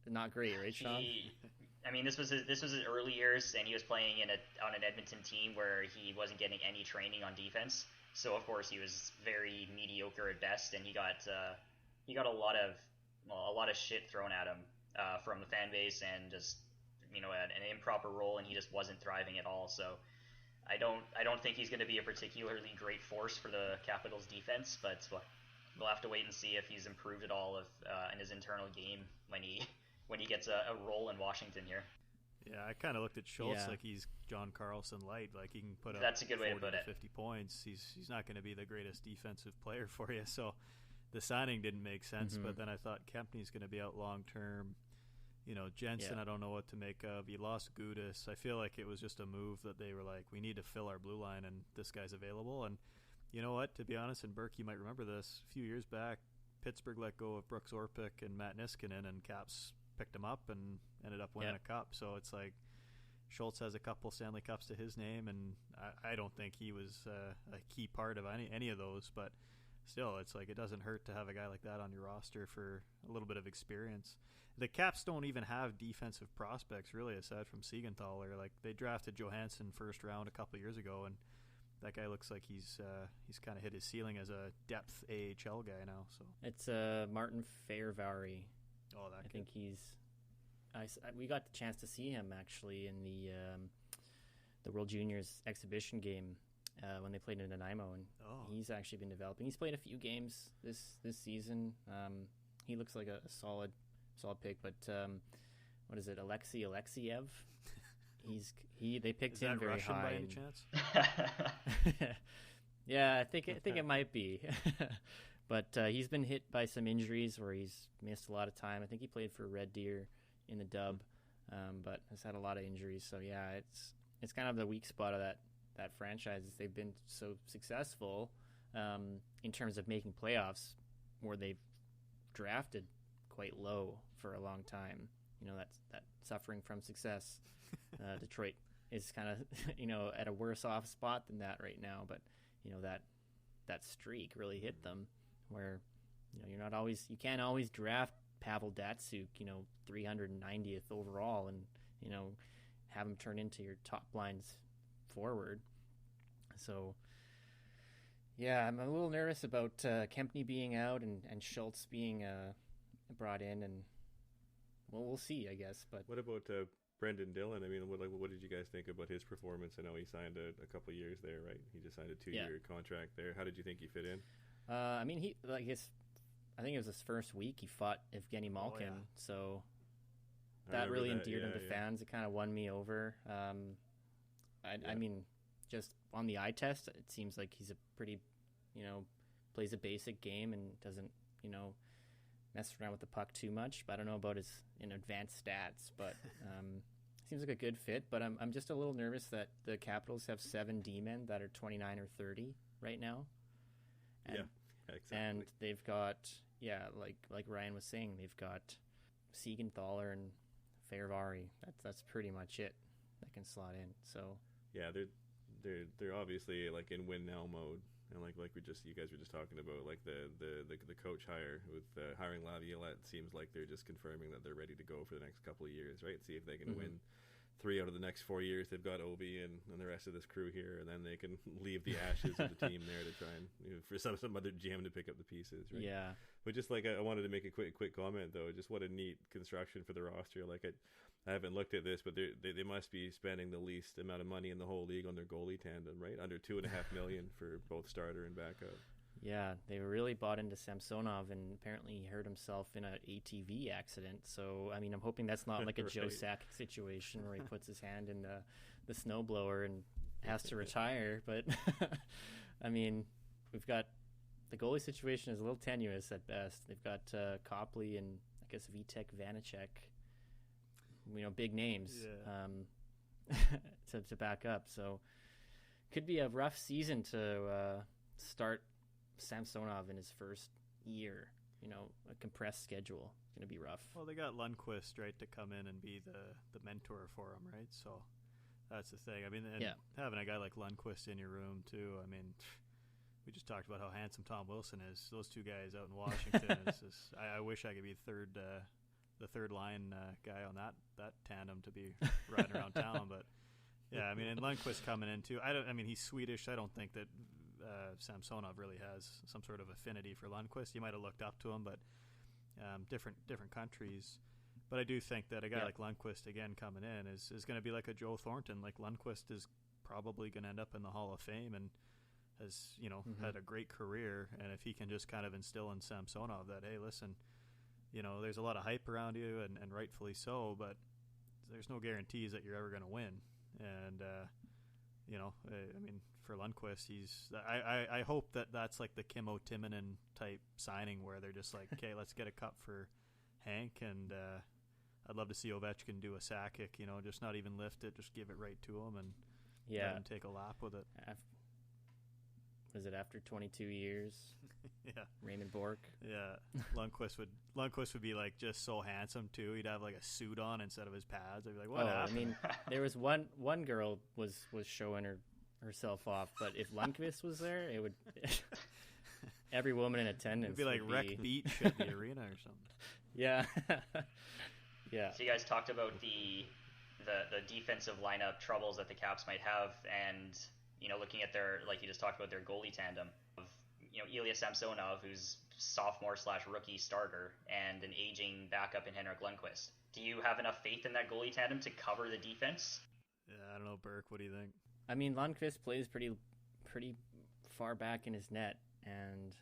Not great, right, Sean? I mean, this was his early years, and he was playing on an Edmonton team where he wasn't getting any training on defense. So of course he was very mediocre at best, and he got a lot of shit thrown at him from the fan base, and just an improper role, and he just wasn't thriving at all. So I don't think he's going to be a particularly great force for the Capitals defense, but we'll have to wait and see if he's improved at all in his internal game when he gets a role in Washington here. Yeah, I kind of looked at Schultz like he's John Carlson light. Like he can put up That's a good way to put it. 50 points. He's not going to be the greatest defensive player for you. So the signing didn't make sense. Mm-hmm. But then I thought Kempny's going to be out long term. Jensen, I don't know what to make of. You lost Gudis. I feel like it was just a move that they were like, we need to fill our blue line, and this guy's available. And you know what? To be honest, and Burke, you might remember this, a few years back, Pittsburgh let go of Brooks Orpik and Matt Niskanen, and Caps picked him up and ended up winning a cup. So it's like Schultz has a couple Stanley Cups to his name, and I don't think he was a key part of any of those. But still, it's like it doesn't hurt to have a guy like that on your roster for a little bit of experience. The Caps don't even have defensive prospects, really, aside from Siegenthaler. Like, they drafted Johansson first round a couple years ago, and that guy looks like he's kind of hit his ceiling as a depth AHL guy now. So it's Martin Fairvary. Oh, that I think we got the chance to see him actually in the World Juniors exhibition game when they played in Nanaimo, and he's actually been developing. He's played a few games this season. He looks like a solid pick, but what is it, Alexei Alexiev? They picked him very Russian high. By any chance? Yeah, I think it might be. But he's been hit by some injuries where he's missed a lot of time. I think he played for Red Deer in the dub, but has had a lot of injuries. So yeah, it's kind of the weak spot of that franchise. They've been so successful in terms of making playoffs, where they've drafted quite low for a long time. That suffering from success. Detroit is kind of at a worse off spot than that right now, but that streak really hit them, where you can't always draft Pavel Datsyuk 390th overall and have him turn into your top lines forward. So yeah, I'm a little nervous about Kempny being out and Schultz being brought in, and we'll see, I guess. But what about Brendan Dillon? I mean, what did you guys think about his performance? I know he signed a couple of years there, right? He just signed a 2-year contract there. How did you think he fit in? I mean, I think it was his first week he fought Evgeny Malkin, so that really endeared him to fans. It kind of won me over. I mean, just on the eye test, it seems like he's a pretty, plays a basic game and doesn't, mess around with the puck too much. But I don't know about his advanced stats, but seems like a good fit. But I'm just a little nervous that the Capitals have 7 D-men that are 29 or 30 right now. And, exactly. And they've got, like Ryan was saying, they've got Siegenthaler and Fairvary. That's pretty much it that can slot in. So yeah, they're obviously like in win now mode, and like you guys were just talking about, like the coach hire with hiring Laviolette, seems like they're just confirming that they're ready to go for the next couple of years, right? See if they can win 3 out of the next 4 years. They've got Ovi and the rest of this crew here, and then they can leave the ashes of the team there to try and for some other GM to pick up the pieces, right? Yeah. But just like I wanted to make a quick comment though, just what a neat construction for the roster. Like I haven't looked at this, but they must be spending the least amount of money in the whole league on their goalie tandem, right? Under $2.5 million for both starter and backup. Yeah, they really bought into Samsonov, and apparently he hurt himself in an ATV accident. So, I mean, I'm hoping that's not like a Joe Sakic situation where he puts his hand in the snowblower and has to retire. But, I mean, we've got the goalie situation is a little tenuous at best. They've got Copley and, I guess, Vitek Vanacek, big names to back up. So, could be a rough season to start Samsonov in his first year. A compressed schedule. It's going to be rough. Well, they got Lundqvist, right, to come in and be the mentor for him, right? So that's the thing. I mean, and having a guy like Lundqvist in your room too. I mean, we just talked about how handsome Tom Wilson is. Those two guys out in Washington I wish I could be the third line guy on that tandem to be riding around town. But yeah, I mean, and Lundqvist coming in too. I mean, he's Swedish. I don't think that Samsonov really has some sort of affinity for Lundqvist. He might have looked up to him, but different countries. But I do think that a guy like Lundqvist, again, coming in is going to be like a Joe Thornton. Like, Lundqvist is probably going to end up in the Hall of Fame and has had a great career. And if he can just kind of instill in Samsonov that, hey, listen, there's a lot of hype around you, and rightfully so, but there's no guarantees that you're ever going to win. And I mean, for Lundqvist, I hope that's like the Kimmo Timonen type signing where they're just like, okay, let's get a cup for Hank, and I'd love to see Ovechkin do a Sakic, just not even lift it, just give it right to him and let him take a lap with it. Was it after 22 years? Yeah. Raymond Bourque. Yeah. Lundqvist would be like just so handsome too. He'd have like a suit on instead of his pads. I'd be like, what happened? I mean, there was one girl was showing herself off, but if Lundqvist was there, it would every woman in attendance it'd be like Wreck Beach at the arena or something. Yeah. Yeah. So you guys talked about the defensive lineup troubles that the Caps might have, and looking at their, like you just talked about, their goalie tandem of Ilya Samsonov, who's sophomore/rookie starter, and an aging backup in Henrik Lundqvist. Do you have enough faith in that goalie tandem to cover the defense? Yeah, I don't know, Burke. What do you think? I mean, Lundqvist plays pretty far back in his net, and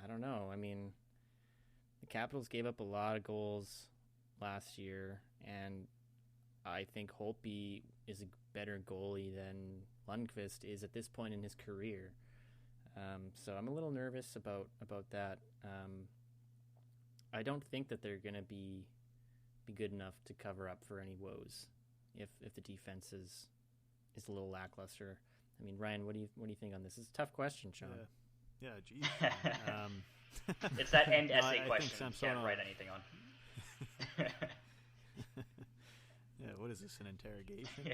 I don't know. I mean, the Capitals gave up a lot of goals last year, and I think Holtby is a better goalie than Lundqvist is at this point in his career. So I'm a little nervous about that. I don't think that they're going to be good enough to cover up for any woes if the defense is a little lackluster. I mean, Ryan, what do you think on this? It's a tough question, Sean. Yeah, geez. It's that end essay question you can't write anything on. Yeah, what is this, an interrogation?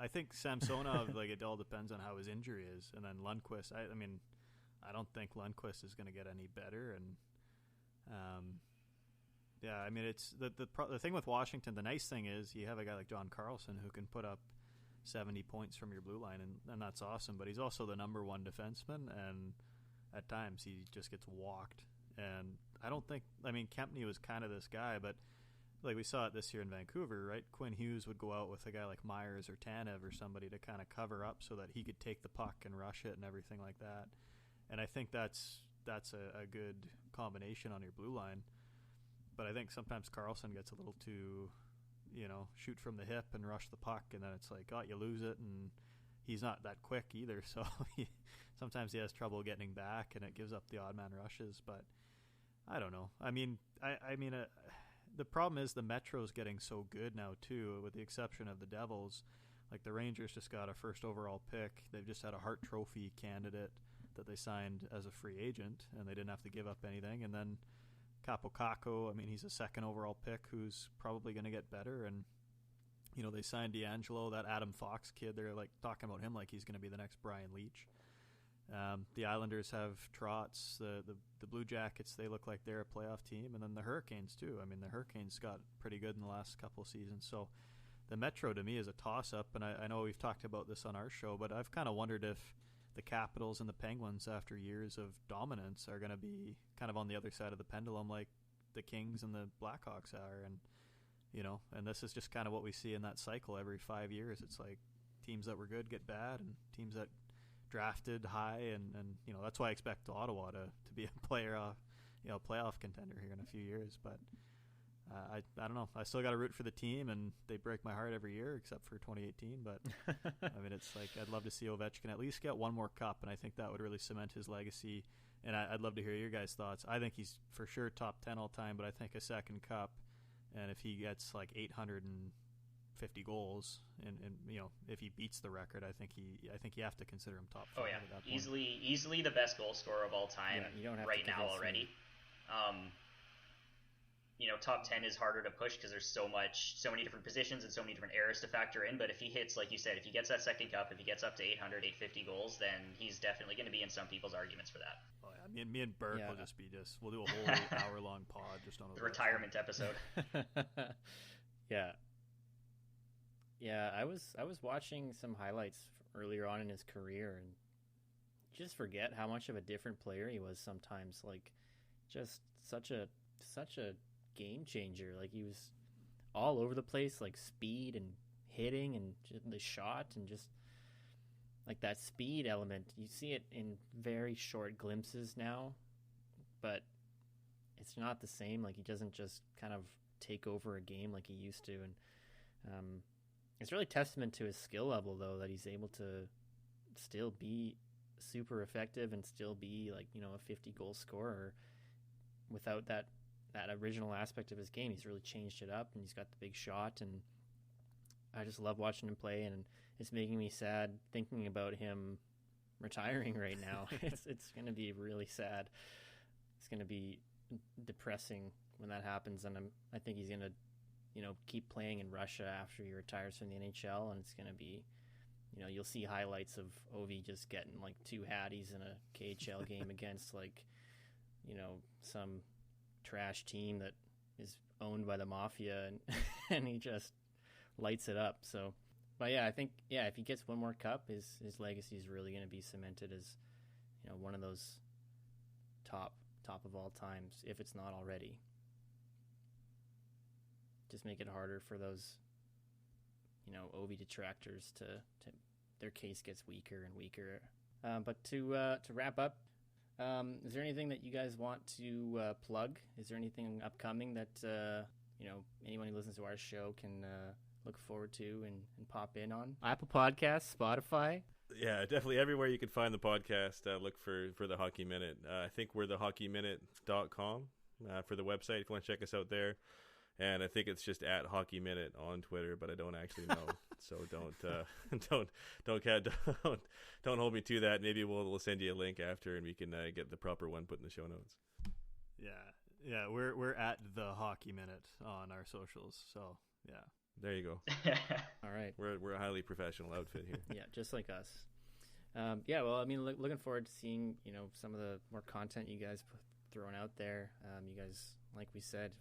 I think Samsonov, like, it all depends on how his injury is, and then Lundqvist. I mean, I don't think Lundqvist is going to get any better, and yeah, I mean, it's the thing with Washington. The nice thing is you have a guy like John Carlson who can put up 70 points from your blue line, and that's awesome. But he's also the number one defenseman, and at times he just gets walked. And I don't think, I mean, Kempny was kind of this guy, but like we saw it this year in Vancouver, right? Quinn Hughes would go out with a guy like Myers or Tanev or somebody to kind of cover up so that he could take the puck and rush it and everything like that. And I think that's a good combination on your blue line. But I think sometimes Carlson gets a little too, shoot from the hip and rush the puck, and then it's like, you lose it, and he's not that quick either. So sometimes he has trouble getting back, and it gives up the odd man rushes. But I don't know. I mean, the problem is the Metro's getting so good now too, with the exception of the Devils. Like the Rangers just got a first overall pick. They've just had a Hart Trophy candidate that they signed as a free agent, and they didn't have to give up anything. And then Capo Caco, I mean, he's a second overall pick who's probably going to get better. And they signed D'Angelo, that Adam Fox kid. They're like talking about him like he's going to be the next Brian Leetch. The Islanders have Trotz. The Blue Jackets, they look like they're a playoff team. And then the Hurricanes, too. I mean, the Hurricanes got pretty good in the last couple of seasons. So the Metro, to me, is a toss-up. And I know we've talked about this on our show, but I've kind of wondered if the Capitals and the Penguins, after years of dominance, are going to be kind of on the other side of the pendulum like the Kings and the Blackhawks are. And, and this is just kind of what we see in that cycle every 5 years. It's like teams that were good get bad, and teams that drafted high, and that's why I expect Ottawa to be a playoff contender here in a few years. But I don't know. I still got to root for the team, and they break my heart every year except for 2018. But I mean, it's like I'd love to see Ovechkin at least get one more cup, and I think that would really cement his legacy. And I'd love to hear your guys' thoughts. I think he's for sure top 10 all time, but I think a second cup, and if he gets like 850 goals, and if he beats the record, I think you have to consider him top 5. Oh yeah, at that point. easily the best goal scorer of all time. Yeah, you don't have right to now already. Top 10 is harder to push because there's so many different positions and so many different eras to factor in. But if he hits, like you said, if he gets that second cup, if he gets up to 850 goals, then he's definitely going to be in some people's arguments for that. Oh yeah, me and Burke will we'll do a whole hour-long pod just on the retirement episode. Yeah, I was watching some highlights earlier on in his career, and you just forget how much of a different player he was sometimes. Like, just such a game changer. Like, he was all over the place, like speed and hitting and the shot, and just like that speed element. You see it in very short glimpses now, but it's not the same. Like, he doesn't just kind of take over a game like he used to. And It's really testament to his skill level, though, that he's able to still be super effective and still be like, you know, a 50-goal scorer without that original aspect of his game. He's really changed it up, and he's got the big shot, and I just love watching him play, and it's making me sad thinking about him retiring right now. It's going to be really sad. It's going to be depressing when that happens, and I think he's going to, you know, keep playing in Russia after he retires from the NHL, and it's going to be, you know, you'll see highlights of Ovi just getting like 2 hatties in a KHL game against like, you know, some trash team that is owned by the mafia, and he just lights it up. So, but yeah, I think, yeah, if he gets one more cup, his legacy is really going to be cemented as, you know, one of those top of all times, if it's not already. Just make it harder for those, you know, Ovi detractors to their case gets weaker and weaker. But to wrap up, is there anything that you guys want to plug? Is there anything upcoming that you know, anyone who listens to our show can look forward to and pop in on? Apple Podcasts, Spotify. Yeah, definitely everywhere you can find the podcast. Look for the Hockey Minute. I think we're thehockeyminute.com for the website if you want to check us out there. And I think it's just at Hockey Minute on Twitter, but I don't actually know. So don't hold me to that. Maybe we'll send you a link after, and we can get the proper one put in the show notes. Yeah, we're at the Hockey Minute on our socials. So yeah, there you go. All right, we're a highly professional outfit here. Yeah, just like us. Yeah, well, I mean, looking forward to seeing, you know, some of the more content you guys throwing out there. You guys, like we said,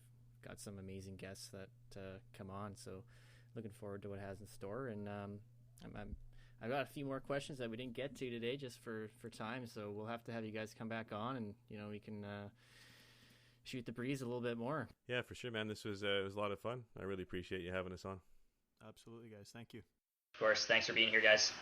got some amazing guests that come on, so looking forward to what it has in store. And I've got a few more questions that we didn't get to today just for time, so we'll have to have you guys come back on, and you know, we can shoot the breeze a little bit more. Yeah, for sure, man. This was it was a lot of fun. I really appreciate you having us on. Absolutely, guys. Thank you. Of course. Thanks for being here, guys.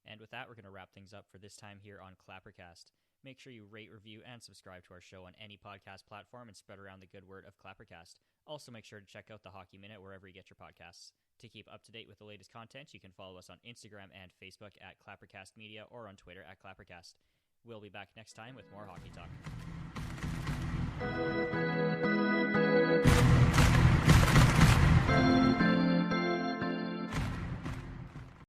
And with that, we're going to wrap things up for this time here on Clappercast. Make sure you rate, review, and subscribe to our show on any podcast platform and spread around the good word of Clappercast. Also, make sure to check out the Hockey Minute wherever you get your podcasts. To keep up to date with the latest content, you can follow us on Instagram and Facebook at Clappercast Media or on Twitter at Clappercast. We'll be back next time with more hockey talk.